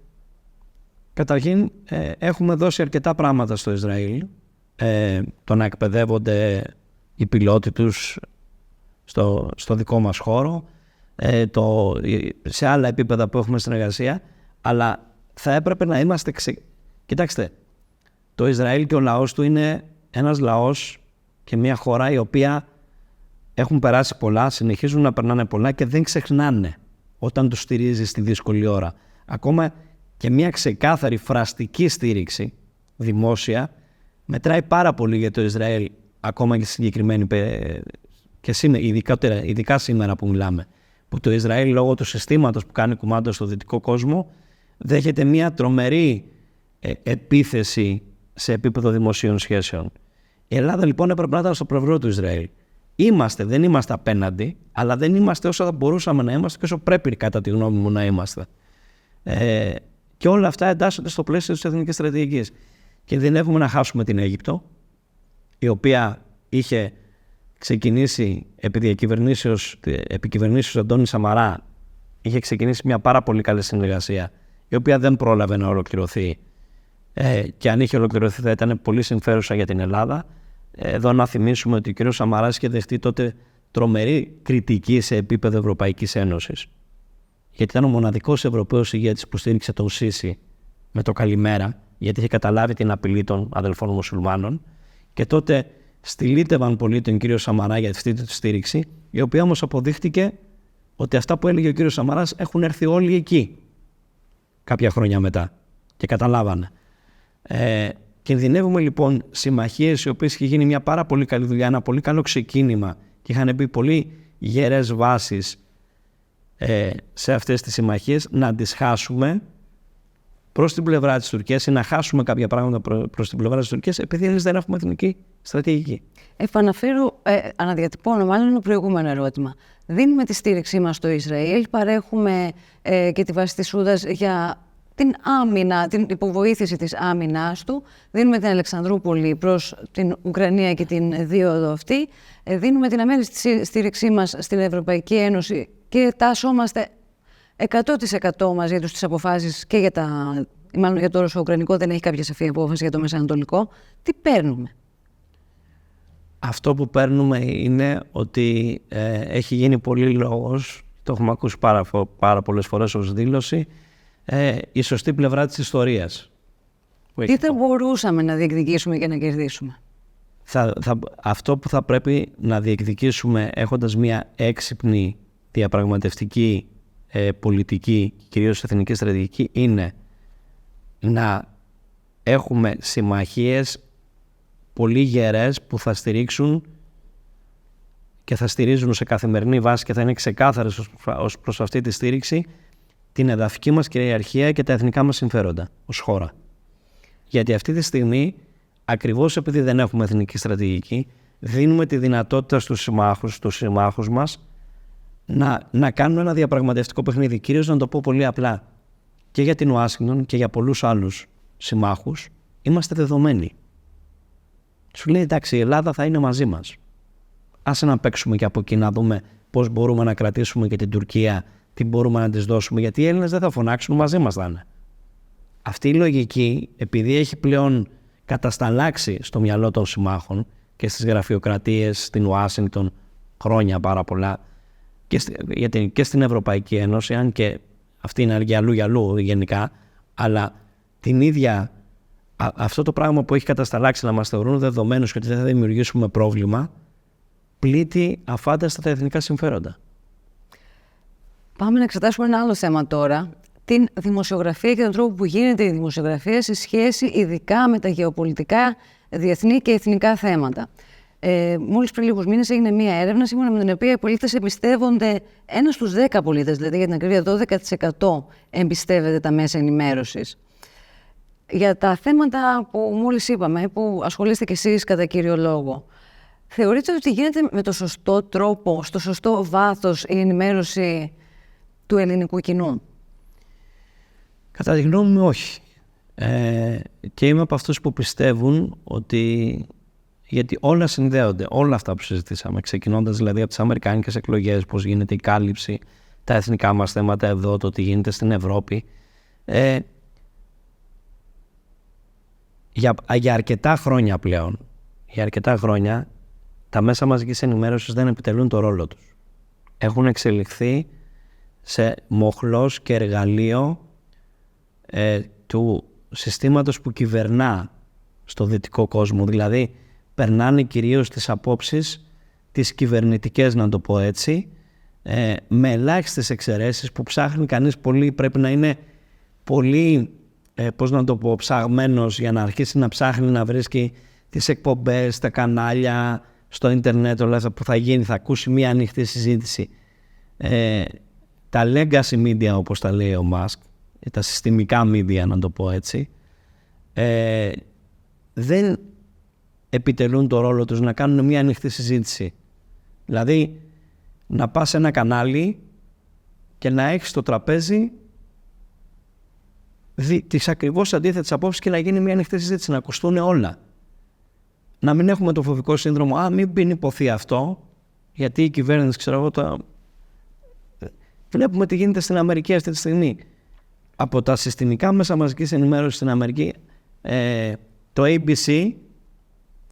Καταρχήν, έχουμε δώσει αρκετά πράγματα στο Ισραήλ. Το να εκπαιδεύονται οι πιλότοι τους στο δικό μας χώρο, σε άλλα επίπεδα που έχουμε συνεργασία, αλλά θα έπρεπε να είμαστε Κοιτάξτε, το Ισραήλ και ο λαός του είναι ένας λαός και μια χώρα η οποία έχουν περάσει πολλά, συνεχίζουν να περνάνε πολλά και δεν ξεχνάνε όταν τους στηρίζει στη δύσκολη ώρα. Ακόμα και μια ξεκάθαρη φραστική στήριξη δημόσια μετράει πάρα πολύ για το Ισραήλ, ακόμα και στη συγκεκριμένη και ειδικά σήμερα που μιλάμε, που το Ισραήλ λόγω του συστήματος που κάνει κουμάντο στο δυτικό κόσμο δέχεται μια τρομερή επίθεση σε επίπεδο δημοσίων σχέσεων. Η Ελλάδα λοιπόν έπρεπε να ήταν στο πλευρό του Ισραήλ. Δεν είμαστε απέναντι, αλλά δεν είμαστε όσο θα μπορούσαμε να είμαστε και όσο πρέπει κατά τη γνώμη μου να είμαστε. Και όλα αυτά εντάσσονται στο πλαίσιο της εθνικής στρατηγικής. Κινδυνεύουμε να χάσουμε την Αίγυπτο, η οποία είχε ξεκινήσει επί κυβερνήσεως Αντώνη Σαμαρά, είχε ξεκινήσει μια πάρα πολύ καλή συνεργασία, η οποία δεν πρόλαβε να ολοκληρωθεί. Και αν είχε ολοκληρωθεί θα ήταν πολύ συμφέρουσα για την Ελλάδα. Εδώ να θυμίσουμε ότι ο κ. Σαμαράς είχε δεχτεί τότε τρομερή κριτική σε επίπεδο Ευρωπαϊκής Ένωσης. Γιατί ήταν ο μοναδικός Ευρωπαίος ηγέτης που στήριξε τον Σίση με το καλημέρα, γιατί είχε καταλάβει την απειλή των αδελφών μουσουλμάνων. Και τότε στυλίτευαν πολύ τον κ. Σαμαρά για αυτή τη στήριξη, η οποία όμως αποδείχτηκε ότι αυτά που έλεγε ο κ. Σαμαράς έχουν έρθει όλοι εκεί κάποια χρόνια μετά και καταλάβανε. Κινδυνεύουμε λοιπόν συμμαχίες οι οποίες είχε γίνει μια πάρα πολύ καλή δουλειά, ένα πολύ καλό ξεκίνημα και είχαν μπει πολύ γερές βάσεις σε αυτές τις συμμαχίες, να τις χάσουμε προς την πλευρά της Τουρκίας ή να χάσουμε κάποια πράγματα προς την πλευρά της Τουρκίας επειδή εμείς δεν έχουμε εθνική στρατηγική. Αναδιατυπώνω μάλλον ένα προηγούμενο ερώτημα. Δίνουμε τη στήριξή μας στο Ισραήλ, παρέχουμε και τη βάση της Σούδας για την άμυνα, την υποβοήθηση της άμυνας του, δίνουμε την Αλεξανδρούπολη προς την Ουκρανία και την δίωδο αυτή, δίνουμε την αμέριστη στήριξή μας στην Ευρωπαϊκή Ένωση και τάσσομαστε 100% μαζί τους στις αποφάσεις και μάλλον για το ρωσο-ουκρανικό δεν έχει κάποια σαφή απόφαση για το μεσανατολικό. Τι παίρνουμε? Αυτό που παίρνουμε είναι ότι έχει γίνει πολύ λόγος, το έχουμε ακούσει πάρα πολλές φορές ως δήλωση, η σωστή πλευρά της ιστορίας. Τι θα μπορούσαμε να διεκδικήσουμε και να κερδίσουμε? Αυτό που θα πρέπει να διεκδικήσουμε έχοντας μια έξυπνη διαπραγματευτική πολιτική, κυρίως εθνική στρατηγική, είναι να έχουμε συμμαχίες πολύ γερές που θα στηρίξουν και θα στηρίζουν σε καθημερινή βάση και θα είναι ξεκάθαρες ως προς αυτή τη στήριξη την εδαφική μας κυριαρχία και τα εθνικά μας συμφέροντα ως χώρα. Γιατί αυτή τη στιγμή, ακριβώς επειδή δεν έχουμε εθνική στρατηγική, δίνουμε τη δυνατότητα στους συμμάχους μας να κάνουν ένα διαπραγματευτικό παιχνίδι. Κυρίως να το πω πολύ απλά, και για την Ουάσιγκτον και για πολλούς άλλους συμμάχους, είμαστε δεδομένοι. Σου λέει εντάξει, η Ελλάδα θα είναι μαζί μας. Άσε να παίξουμε και από εκεί να δούμε πώς μπορούμε να κρατήσουμε και την Τουρκία, τι μπορούμε να της δώσουμε, γιατί οι Έλληνες δεν θα φωνάξουν, μαζί μας θα είναι. Αυτή η λογική, επειδή έχει πλέον κατασταλάξει στο μυαλό των συμμάχων και στις γραφειοκρατίες στην Ουάσιγκτον χρόνια πάρα πολλά και στην Ευρωπαϊκή Ένωση, αν και αυτή είναι για αλλού γενικά, αλλά την ίδια, αυτό το πράγμα που έχει κατασταλάξει να μας θεωρούν δεδομένους και ότι δεν θα δημιουργήσουμε πρόβλημα, πλήττει αφάνταστα τα εθνικά συμφέροντα. Πάμε να εξετάσουμε ένα άλλο θέμα τώρα. Την δημοσιογραφία και τον τρόπο που γίνεται η δημοσιογραφία σε σχέση ειδικά με τα γεωπολιτικά, διεθνή και εθνικά θέματα. Μόλις πριν λίγους μήνες έγινε μία έρευνα σύμφωνα με την οποία οι πολίτες εμπιστεύονται, 1 στους 10 πολίτες, δηλαδή για την ακρίβεια 12% εμπιστεύεται τα μέσα ενημέρωσης. Για τα θέματα που μόλις είπαμε, που ασχολείστε κι εσείς κατά κύριο λόγο, θεωρείτε ότι γίνεται με το σωστό τρόπο, στο σωστό βάθος η ενημέρωση του ελληνικού κοινού? Κατά τη γνώμη μου όχι. Και είμαι από αυτούς που πιστεύουν ότι, γιατί όλα συνδέονται, όλα αυτά που συζητήσαμε, ξεκινώντας δηλαδή από τις αμερικάνικες εκλογές, πώς γίνεται η κάλυψη, τα εθνικά μας θέματα εδώ, το τι γίνεται στην Ευρώπη. Για αρκετά χρόνια πλέον, τα μέσα μαζικής ενημέρωσης δεν επιτελούν το ρόλο τους. Έχουν εξελιχθεί σε μοχλός και εργαλείο του συστήματος που κυβερνά στο δυτικό κόσμο. Δηλαδή, περνάνε κυρίως τις απόψεις, τις κυβερνητικές, να το πω έτσι, με ελάχιστες εξαιρέσεις που ψάχνει κανείς πολύ, πρέπει να είναι πολύ, πώς να το πω, ψαγμένος για να αρχίσει να ψάχνει να βρίσκει τις εκπομπές, τα κανάλια, στο ίντερνετ, όλα αυτά που θα γίνει, θα ακούσει μια ανοιχτή συζήτηση. Τα legacy media, όπως τα λέει ο Μάσκ, τα συστημικά media, να το πω έτσι, δεν επιτελούν το ρόλο τους να κάνουν μια ανοιχτή συζήτηση. Δηλαδή, να πας σε ένα κανάλι και να έχεις στο τραπέζι τις ακριβώς αντίθετες απόψεις και να γίνει μια ανοιχτή συζήτηση, να ακουστούν όλα. Να μην έχουμε το φοβικό σύνδρομο, μην υποθεί αυτό, γιατί η κυβέρνηση, ξέρω εγώ, βλέπουμε τι γίνεται στην Αμερική αυτή τη στιγμή. Από τα συστημικά μέσα μαζικής ενημέρωσης στην Αμερική, το ABC,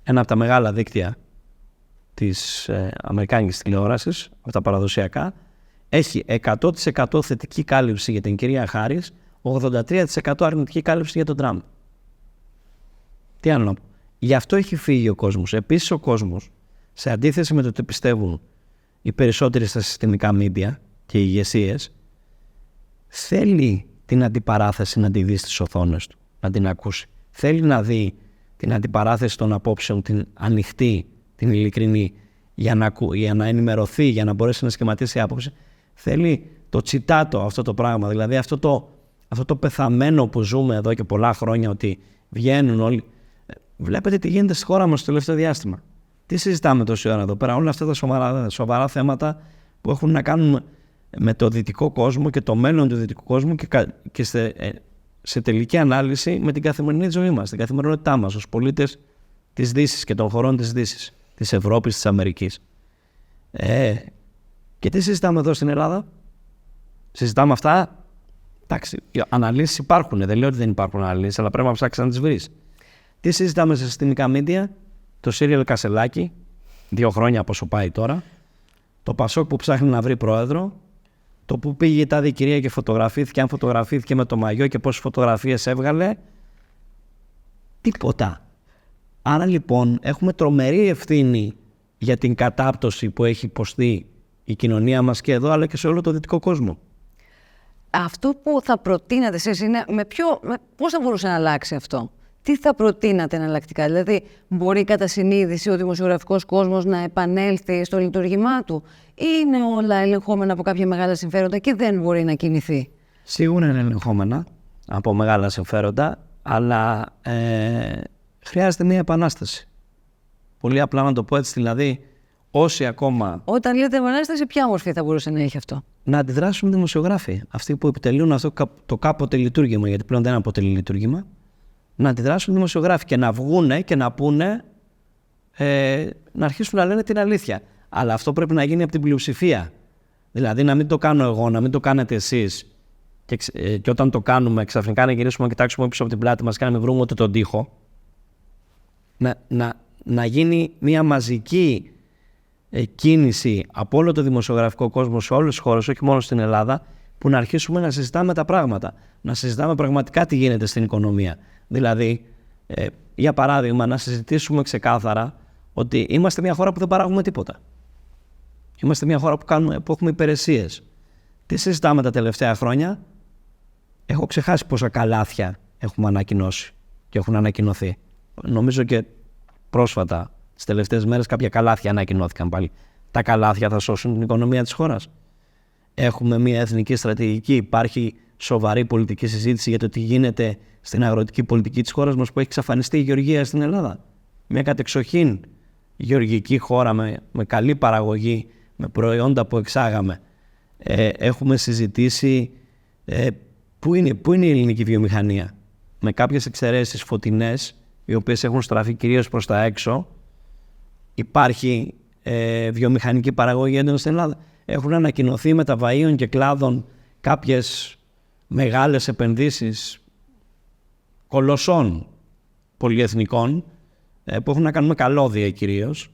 ένα από τα μεγάλα δίκτυα της αμερικάνικης τηλεόρασης, από τα παραδοσιακά, έχει 100% θετική κάλυψη για την κυρία Χάρις, 83% αρνητική κάλυψη για τον Τραμπ. Τι άλλο να πω. Γι' αυτό έχει φύγει ο κόσμος. Επίσης ο κόσμος, σε αντίθεση με το ότι πιστεύουν οι περισσότεροι στα συστημικά media και οι ηγεσίες, θέλει την αντιπαράθεση να τη δει στις οθόνες του, να την ακούσει. Θέλει να δει την αντιπαράθεση των απόψεων, την ανοιχτή, την ειλικρινή, για να ενημερωθεί, για να μπορέσει να σχηματίσει άποψη. Θέλει το τσιτάτο, αυτό το πράγμα, δηλαδή αυτό το πεθαμένο που ζούμε εδώ και πολλά χρόνια, ότι βγαίνουν όλοι. Βλέπετε τι γίνεται στη χώρα μας στο τελευταίο διάστημα. Τι συζητάμε τόση ώρα εδώ πέρα, όλα αυτά τα σοβαρά θέματα που έχουν να κάνουν με το δυτικό κόσμο και το μέλλον του δυτικού κόσμου και σε τελική ανάλυση με την καθημερινή ζωή μας, την καθημερινότητά μας ως πολίτες της Δύσης και των χωρών της Δύσης, της Ευρώπης, της Αμερικής. Και τι συζητάμε εδώ στην Ελλάδα? Συζητάμε αυτά. Εντάξει, αναλύσεις υπάρχουν, δεν λέω ότι δεν υπάρχουν αναλύσεις, αλλά πρέπει να ψάξεις να τις βρεις. Τι συζητάμε σε συστημικά media? Το Σύριελ Κασελάκη, 2 χρόνια πόσο πάει τώρα. Το Πασόκ που ψάχνει να βρει πρόεδρο. Το που πήγε η τάδε κυρία και φωτογραφήθηκε, αν φωτογραφήθηκε με το μαγιό και πόσες φωτογραφίες έβγαλε. Τίποτα. Άρα λοιπόν έχουμε τρομερή ευθύνη για την κατάπτωση που έχει υποστεί η κοινωνία μας και εδώ, αλλά και σε όλο το δυτικό κόσμο. Αυτό που θα προτείνατε εσείς είναι πώς θα μπορούσε να αλλάξει αυτό? Τι θα προτείνατε εναλλακτικά? Δηλαδή, μπορεί κατά συνείδηση ο δημοσιογραφικός κόσμος να επανέλθει στο λειτουργήμά του, ή είναι όλα ελεγχόμενα από κάποια μεγάλα συμφέροντα και δεν μπορεί να κινηθεί? Σίγουρα είναι ελεγχόμενα από μεγάλα συμφέροντα, αλλά χρειάζεται μια επανάσταση. Πολύ απλά να το πω έτσι, δηλαδή, όσοι ακόμα. Όταν λέτε επανάσταση, ποια μορφή θα μπορούσε να έχει αυτό? Να αντιδράσουν οι δημοσιογράφοι, αυτοί που επιτελούν αυτό το κάποτε λειτουργήμα, γιατί πλέον δεν αποτελεί λειτουργήμα. Να αντιδράσουν οι δημοσιογράφοι και να βγούνε και να πούνε, να αρχίσουν να λένε την αλήθεια. Αλλά αυτό πρέπει να γίνει από την πλειοψηφία. Δηλαδή να μην το κάνω εγώ, να μην το κάνετε εσείς. Και όταν το κάνουμε, ξαφνικά να γυρίσουμε να κοιτάξουμε πίσω από την πλάτη μας και να μην βρούμε ούτε τον τοίχο. Να γίνει μια μαζική κίνηση από όλο το δημοσιογραφικό κόσμο σε όλες τις χώρες, όχι μόνο στην Ελλάδα, που να αρχίσουμε να συζητάμε τα πράγματα. Να συζητάμε πραγματικά τι γίνεται στην οικονομία. Δηλαδή, για παράδειγμα, να συζητήσουμε ξεκάθαρα ότι είμαστε μια χώρα που δεν παράγουμε τίποτα. Είμαστε μια χώρα που έχουμε υπηρεσίες. Τι συζητάμε τα τελευταία χρόνια? Έχω ξεχάσει πόσα καλάθια έχουμε ανακοινώσει και έχουν ανακοινωθεί. Νομίζω και πρόσφατα, τις τελευταίες μέρες, κάποια καλάθια ανακοινώθηκαν πάλι. Τα καλάθια θα σώσουν την οικονομία της χώρας? Έχουμε μια εθνική στρατηγική? Υπάρχει σοβαρή πολιτική συζήτηση για το τι γίνεται στην αγροτική πολιτική της χώρας μας, που έχει εξαφανιστεί η γεωργία στην Ελλάδα? Μια κατεξοχήν γεωργική χώρα με καλή παραγωγή, με προϊόντα που εξάγαμε. Έχουμε συζητήσει πού είναι η ελληνική βιομηχανία, με κάποιες εξαιρέσεις φωτεινές, οι οποίες έχουν στραφεί κυρίως προς τα έξω. Υπάρχει βιομηχανική παραγωγή έντονη στην Ελλάδα? Έχουν ανακοινωθεί μεταβαΐων και κλάδων κάποιες μεγάλες επενδύσεις κολοσσών πολυεθνικών, που έχουν να κάνουν με καλώδια κυρίως,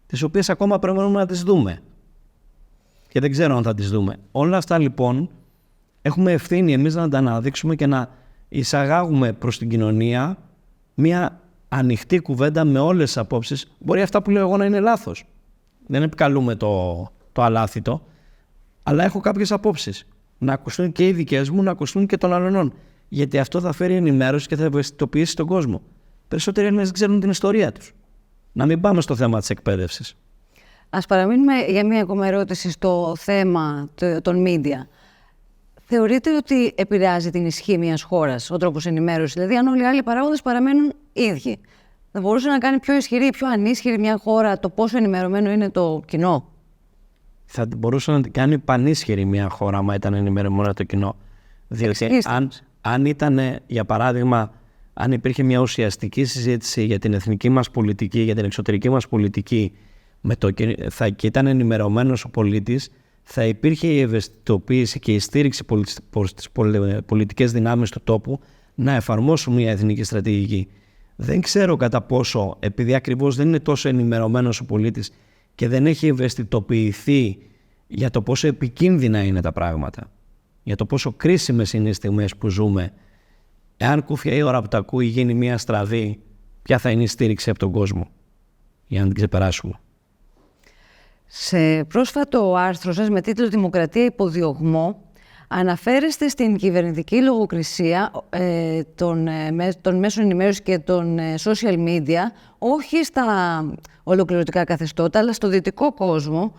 τις οποίες ακόμα πρέπει να τις δούμε. Και δεν ξέρω αν θα τις δούμε. Όλα αυτά λοιπόν έχουμε ευθύνη εμείς να τα αναδείξουμε και να εισαγάγουμε προς την κοινωνία μια ανοιχτή κουβέντα με όλες τις απόψεις. Μπορεί αυτά που λέω εγώ να είναι λάθος. Δεν επικαλούμε το αλάθητο, αλλά έχω κάποιες απόψεις. Να ακουστούν και οι δικές μου, να ακουστούν και των αλλωνών. Γιατί αυτό θα φέρει ενημέρωση και θα ευαισθητοποιήσει τον κόσμο. Περισσότεροι Έλληνες δεν ξέρουν την ιστορία τους. Να μην πάμε στο θέμα της εκπαίδευσης. Ας παραμείνουμε για μία ακόμα ερώτηση στο θέμα των media. Θεωρείτε ότι επηρεάζει την ισχύ μιας χώρας ο τρόπος ενημέρωσης? Δηλαδή, αν όλοι οι άλλοι παράγοντες παραμένουν ίδιοι, θα μπορούσε να κάνει πιο ισχυρή, πιο ανίσχυρη μια χώρα το πόσο ενημερωμένο είναι το κοινό? Θα μπορούσε να την κάνει πανίσχυρη μια χώρα, άμα ήταν ενημερωμένο το κοινό. Διότι αν ήταν, για παράδειγμα, αν υπήρχε μια ουσιαστική συζήτηση για την εθνική μας πολιτική, για την εξωτερική μας πολιτική, και ήταν ενημερωμένος ο πολίτης, θα υπήρχε η ευαισθητοποίηση και η στήριξη προς τις πολιτικές δυνάμεις του τόπου να εφαρμόσουν μια εθνική στρατηγική. Δεν ξέρω κατά πόσο, επειδή ακριβώς δεν είναι τόσο ενημερωμένος ο πολίτης και δεν έχει ευαισθητοποιηθεί για το πόσο επικίνδυνα είναι τα πράγματα, για το πόσο κρίσιμες είναι οι στιγμές που ζούμε, εάν κούφια η ώρα που τα ακούει γίνει μια στραβή, ποια θα είναι η στήριξη από τον κόσμο για να την ξεπεράσουμε? Σε πρόσφατο άρθρο σας με τίτλο «Δημοκρατία υποδιωγμό» αναφέρεστε στην κυβερνητική λογοκρισία των μέσων ενημέρωσης και των social media, όχι στα ολοκληρωτικά καθεστώτα, αλλά στο δυτικό κόσμο.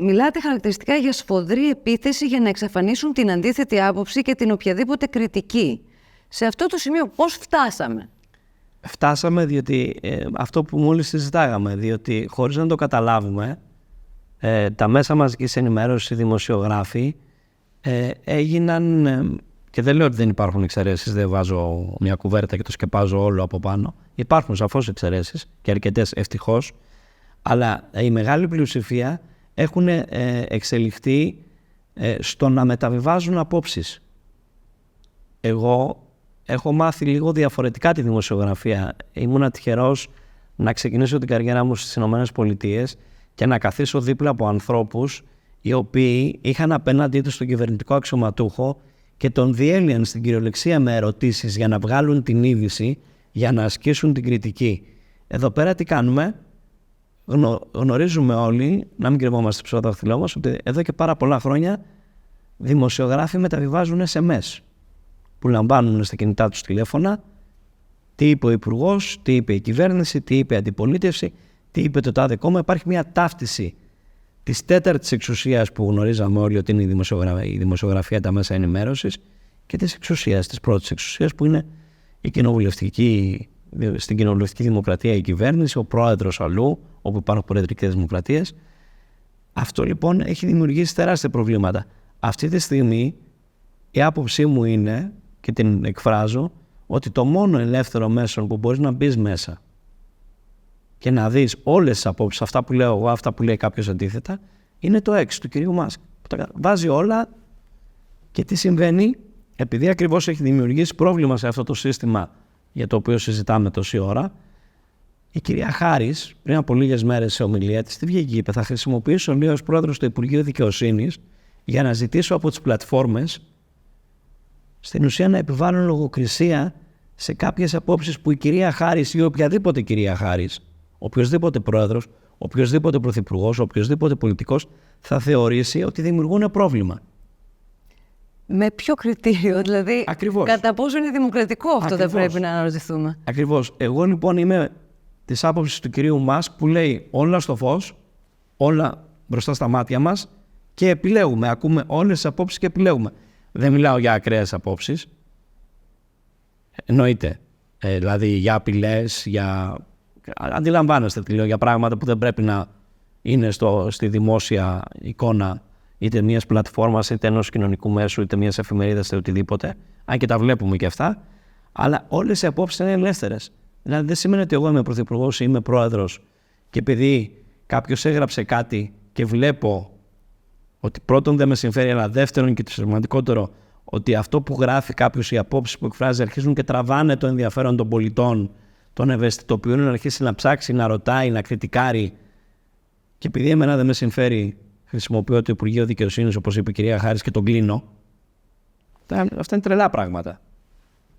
Μιλάτε χαρακτηριστικά για σφοδρή επίθεση για να εξαφανίσουν την αντίθετη άποψη και την οποιαδήποτε κριτική. Σε αυτό το σημείο πώς φτάσαμε? Φτάσαμε διότι αυτό που μόλις συζητάγαμε, διότι χωρίς να το καταλάβουμε, τα μέσα μαζικής ενημέρωσης, οι δημοσιογράφοι έγιναν, και δεν λέω ότι δεν υπάρχουν εξαιρέσεις, δεν βάζω μια κουβέρτα και το σκεπάζω όλο από πάνω. Υπάρχουν σαφώς εξαιρέσεις και αρκετές, ευτυχώς, αλλά η μεγάλη πλειοψηφία έχουν εξελιχθεί στο να μεταβιβάζουν απόψεις. Εγώ έχω μάθει λίγο διαφορετικά τη δημοσιογραφία. Ήμουν τυχερός να ξεκινήσω την καριέρα μου στις ΗΠΑ και να καθίσω δίπλα από ανθρώπους οι οποίοι είχαν απέναντί τους τον κυβερνητικό αξιωματούχο και τον διέλυαν στην κυριολεξία με ερωτήσεις για να βγάλουν την είδηση, για να ασκήσουν την κριτική. Εδώ πέρα τι κάνουμε? Γνωρίζουμε όλοι, να μην κρυβόμαστε πίσω από το δάχτυλό μας, ότι εδώ και πάρα πολλά χρόνια δημοσιογράφοι μεταβιβάζουν SMS που λαμβάνουν στα κινητά τους τηλέφωνα. Τι είπε ο υπουργός, τι είπε η κυβέρνηση, τι είπε η αντιπολίτευση, τι είπε το τάδε κόμμα. Υπάρχει μια ταύτιση της τέταρτης εξουσίας που γνωρίζαμε όλοι ότι είναι η δημοσιογραφία, τα μέσα ενημέρωσης, και της εξουσίας, της πρώτης εξουσίας που είναι στην κοινοβουλευτική δημοκρατία η κυβέρνηση, ο πρόεδρος αλλού, όπου υπάρχουν προεδρικές δημοκρατίες. Αυτό λοιπόν έχει δημιουργήσει τεράστια προβλήματα. Αυτή τη στιγμή η άποψή μου είναι, και την εκφράζω, ότι το μόνο ελεύθερο μέσο που μπορείς να μπεις μέσα και να δεις όλες τις απόψεις, αυτά που λέω εγώ, αυτά που λέει κάποιος αντίθετα, είναι το X του κυρίου Μάσκ. Που τα βάζει όλα. Και τι συμβαίνει? Επειδή ακριβώς έχει δημιουργήσει πρόβλημα σε αυτό το σύστημα για το οποίο συζητάμε τόση ώρα, η κυρία Χάρις πριν από λίγες μέρες σε ομιλία της, τι βγήκε και είπε: θα χρησιμοποιήσω, λέει, ως πρόεδρος του Υπουργείου Δικαιοσύνης για να ζητήσω από τις πλατφόρμες στην ουσία να επιβάλλουν λογοκρισία σε κάποιες απόψεις που η κυρία Χάρις ή οποιαδήποτε κυρία Χάρις, οποιοδήποτε πρόεδρος, οποιοδήποτε πρωθυπουργός, οποιοδήποτε πολιτικός θα θεωρήσει ότι δημιουργούν πρόβλημα. Με ποιο κριτήριο, δηλαδή, Ακριβώς. Κατά πόσο είναι δημοκρατικό αυτό? Ακριβώς. Δεν πρέπει να αναρωτηθούμε. Ακριβώς. Εγώ λοιπόν είμαι της άποψης του κυρίου Μάσκ που λέει όλα στο φως, όλα μπροστά στα μάτια μας και επιλέγουμε. Ακούμε όλες τις απόψεις και επιλέγουμε. Δεν μιλάω για ακραίες απόψεις. Εννοείται. Δηλαδή για απειλές, για... Αντιλαμβάνεστε τι λέω, για πράγματα που δεν πρέπει να είναι στη δημόσια εικόνα είτε μιας πλατφόρμας, είτε ενός κοινωνικού μέσου, είτε μιας εφημερίδας, είτε οτιδήποτε. Αν και τα βλέπουμε και αυτά. Αλλά όλες οι απόψεις είναι ελεύθερες. Δηλαδή δεν σημαίνει ότι εγώ είμαι πρωθυπουργός ή είμαι πρόεδρος και επειδή κάποιος έγραψε κάτι και βλέπω ότι πρώτον δεν με συμφέρει, αλλά δεύτερον και το σημαντικότερο, ότι αυτό που γράφει κάποιος, οι απόψεις που εκφράζει αρχίζουν και τραβάνε το ενδιαφέρον των πολιτών, τον ευαισθητοποιούν να αρχίσει να ψάξει, να ρωτάει, να κριτικάρει. Και επειδή εμένα δεν με συμφέρει, χρησιμοποιώ το Υπουργείο Δικαιοσύνης, όπως είπε η κυρία Χάρις, και τον κλείνω. Αυτά είναι τρελά πράγματα.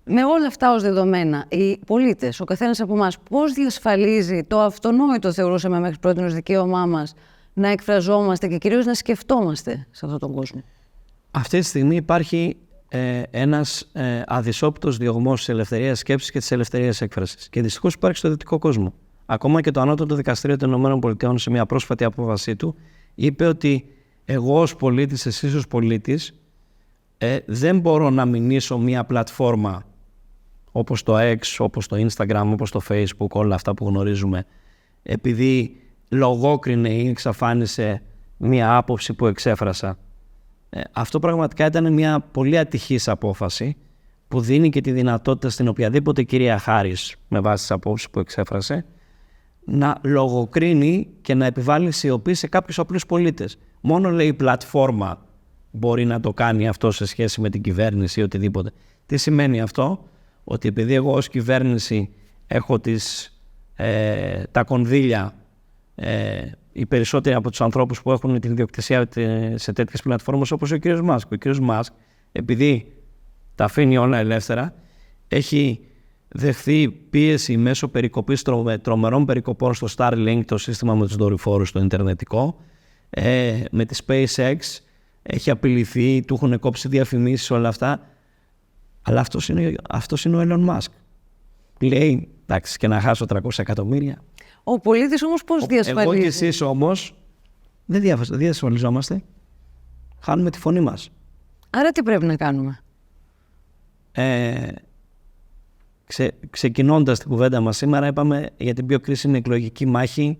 Με όλα αυτά ως δεδομένα, οι πολίτες, ο καθένας από εμάς, πώς διασφαλίζει το αυτονόητο, θεωρούσαμε μέχρι πρώτη ως δικαίωμά μας, να εκφραζόμαστε και κυρίως να σκεφτόμαστε σε αυτόν τον κόσμο? Αυτή τη στιγμή υπάρχει ένας αδυσόπιτος διωγμός της ελευθερίας σκέψης και της ελευθερίας έκφρασης. Και δυστυχώς υπάρχει στο δυτικό κόσμο. Ακόμα και το Ανώτατο Δικαστήριο των ΗΠΑ σε μια πρόσφατη απόφασή του είπε ότι εγώ ως πολίτης, εσείς ως πολίτης, δεν μπορώ να μηνύσω μια πλατφόρμα όπως το X, όπως το Instagram, όπως το Facebook, όλα αυτά που γνωρίζουμε, επειδή λογόκρινε ή εξαφάνισε μια άποψη που εξέφρασα. Αυτό πραγματικά ήταν μια πολύ ατυχής απόφαση που δίνει και τη δυνατότητα στην οποιαδήποτε κυρία Χάρις, με βάση τις απόψεις που εξέφρασε, να λογοκρίνει και να επιβάλλει σιωπή σε κάποιους απλούς πολίτες. Μόνο, λέει, η πλατφόρμα μπορεί να το κάνει αυτό σε σχέση με την κυβέρνηση ή οτιδήποτε. Τι σημαίνει αυτό? Ότι επειδή εγώ ως κυβέρνηση έχω τα κονδύλια, οι περισσότεροι από τους ανθρώπους που έχουν την ιδιοκτησία σε τέτοιες πλατφόρμες όπως ο κύριος Μάσκ. Ο κύριος Μάσκ, επειδή τα αφήνει όλα ελεύθερα, έχει δεχθεί πίεση μέσω περικοπής τρομερών περικοπών στο Starlink, το σύστημα με τους δορυφόρους, το ιντερνετικό, με τη SpaceX, έχει απειληθεί, του έχουν κόψει διαφημίσεις, όλα αυτά. Αλλά αυτός είναι ο Elon Musk. Λέει, εντάξει, και να χάσω 300 εκατομμύρια. Ο πολίτης όμως πώς διασφαλίζει? Εγώ και εσείς όμως δεν διασφαλιζόμαστε. Χάνουμε τη φωνή μας. Άρα τι πρέπει να κάνουμε? Ξεκινώντας την κουβέντα μας σήμερα, είπαμε για την πιο κρίσιμη εκλογική μάχη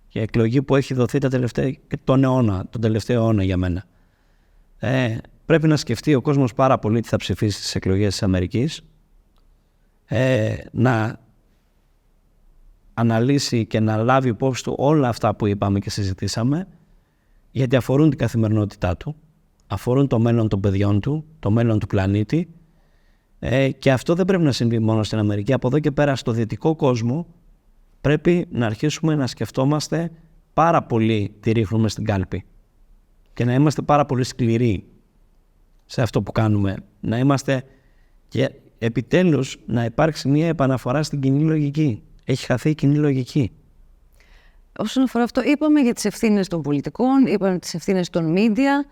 και εκλογή που έχει δοθεί τον τελευταίο αιώνα για μένα. Πρέπει να σκεφτεί ο κόσμος πάρα πολύ τι θα ψηφίσει στις εκλογές της Αμερικής, να αναλύσει και να λάβει υπόψη του όλα αυτά που είπαμε και συζητήσαμε, γιατί αφορούν την καθημερινότητά του, αφορούν το μέλλον των παιδιών του, το μέλλον του πλανήτη, και αυτό δεν πρέπει να συμβεί μόνο στην Αμερική. Από εδώ και πέρα στο δυτικό κόσμο πρέπει να αρχίσουμε να σκεφτόμαστε πάρα πολύ τι ρίχνουμε στην κάλπη και να είμαστε πάρα πολύ σκληροί σε αυτό που κάνουμε, να είμαστε και επιτέλους να υπάρξει μια επαναφορά στην κοινή λογική. Έχει χαθεί η κοινή λογική. Όσον αφορά αυτό, είπαμε για τις ευθύνες των πολιτικών, είπαμε τις ευθύνες των media.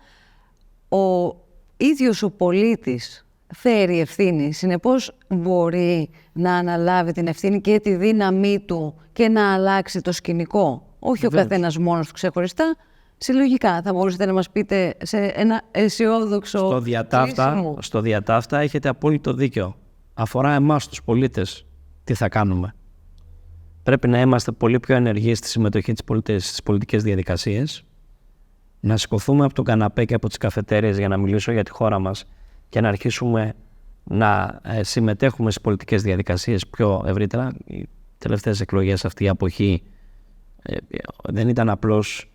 Ο ίδιος ο πολίτης φέρει ευθύνη, συνεπώς μπορεί να αναλάβει την ευθύνη και τη δύναμή του και να αλλάξει το σκηνικό. Όχι Βεβαίως. Ο καθένας μόνος του ξεχωριστά, συλλογικά. Θα μπορούσατε να μας πείτε σε ένα αισιόδοξο στο διατάφτα έχετε απόλυτο δίκιο. Αφορά εμάς τους πολίτες τι θα κάνουμε. Πρέπει να είμαστε πολύ πιο ενεργοί στη συμμετοχή στις πολιτικές διαδικασίες, να σηκωθούμε από τον καναπέ και από τις καφετέριες για να μιλήσω για τη χώρα μας και να αρχίσουμε να συμμετέχουμε στις πολιτικές διαδικασίες πιο ευρύτερα. Οι τελευταίες εκλογές, αυτή η αποχή δεν ήταν απλώς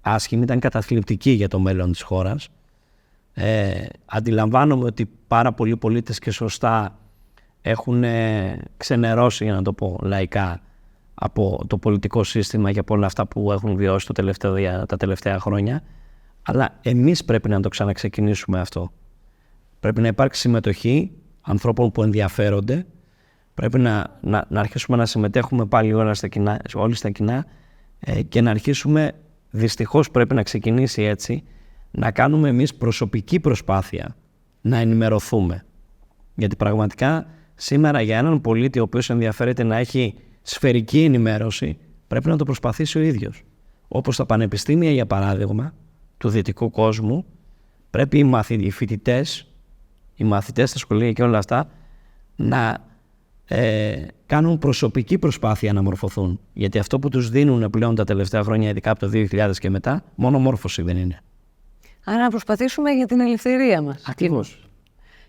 άσχημη, ήταν καταθλιπτική για το μέλλον της χώρας. Αντιλαμβάνομαι ότι πάρα πολλοί πολίτες και σωστά έχουν ξενερώσει, για να το πω λαϊκά, από το πολιτικό σύστημα και από όλα αυτά που έχουν βιώσει τα τελευταία χρόνια. Αλλά εμείς πρέπει να το ξαναξεκινήσουμε αυτό. Πρέπει να υπάρξει συμμετοχή ανθρώπων που ενδιαφέρονται. Πρέπει να αρχίσουμε να συμμετέχουμε πάλι όλοι στα κοινά και να αρχίσουμε, δυστυχώς πρέπει να ξεκινήσει έτσι, να κάνουμε εμείς προσωπική προσπάθεια να ενημερωθούμε. Γιατί πραγματικά σήμερα για έναν πολίτη ο οποίος ενδιαφέρεται να έχει σφαιρική ενημέρωση, πρέπει να το προσπαθήσει ο ίδιος. Όπως τα πανεπιστήμια, για παράδειγμα, του δυτικού κόσμου, πρέπει οι φοιτητές, οι μαθητές στα σχολεία και όλα αυτά, να κάνουν προσωπική προσπάθεια να μορφωθούν. Γιατί αυτό που τους δίνουν πλέον τα τελευταία χρόνια, ειδικά από το 2000 και μετά, μόνο μόρφωση δεν είναι. Άρα να προσπαθήσουμε για την ελευθερία μας. Ακριβώς.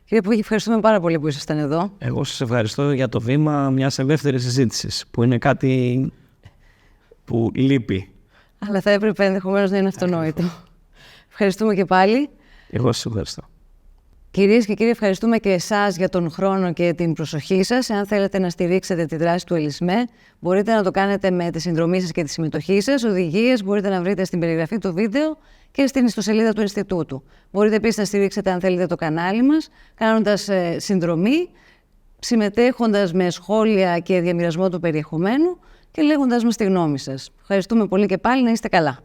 Κύριε Υπουργέ, ευχαριστούμε πάρα πολύ που ήσασταν εδώ. Εγώ σας ευχαριστώ για το βήμα μιας ελεύθερης συζήτησης, που είναι κάτι που λείπει. Αλλά θα έπρεπε ενδεχομένως να είναι αυτονόητο. Ευχαριστούμε και πάλι. Εγώ σας ευχαριστώ. Κυρίες και κύριοι, ευχαριστούμε και εσάς για τον χρόνο και την προσοχή σας. Αν θέλετε να στηρίξετε τη δράση του ΕΛΙΣΜΕ, μπορείτε να το κάνετε με τη συνδρομή σας και τη συμμετοχή σας. Οδηγίες μπορείτε να βρείτε στην περιγραφή του βίντεο και στην ιστοσελίδα του Ινστιτούτου. Μπορείτε επίσης να στηρίξετε, αν θέλετε, το κανάλι μας, κάνοντας συνδρομή, συμμετέχοντας με σχόλια και διαμοιρασμό του περιεχομένου και λέγοντας μας τη γνώμη σας. Ευχαριστούμε πολύ και πάλι, να είστε καλά.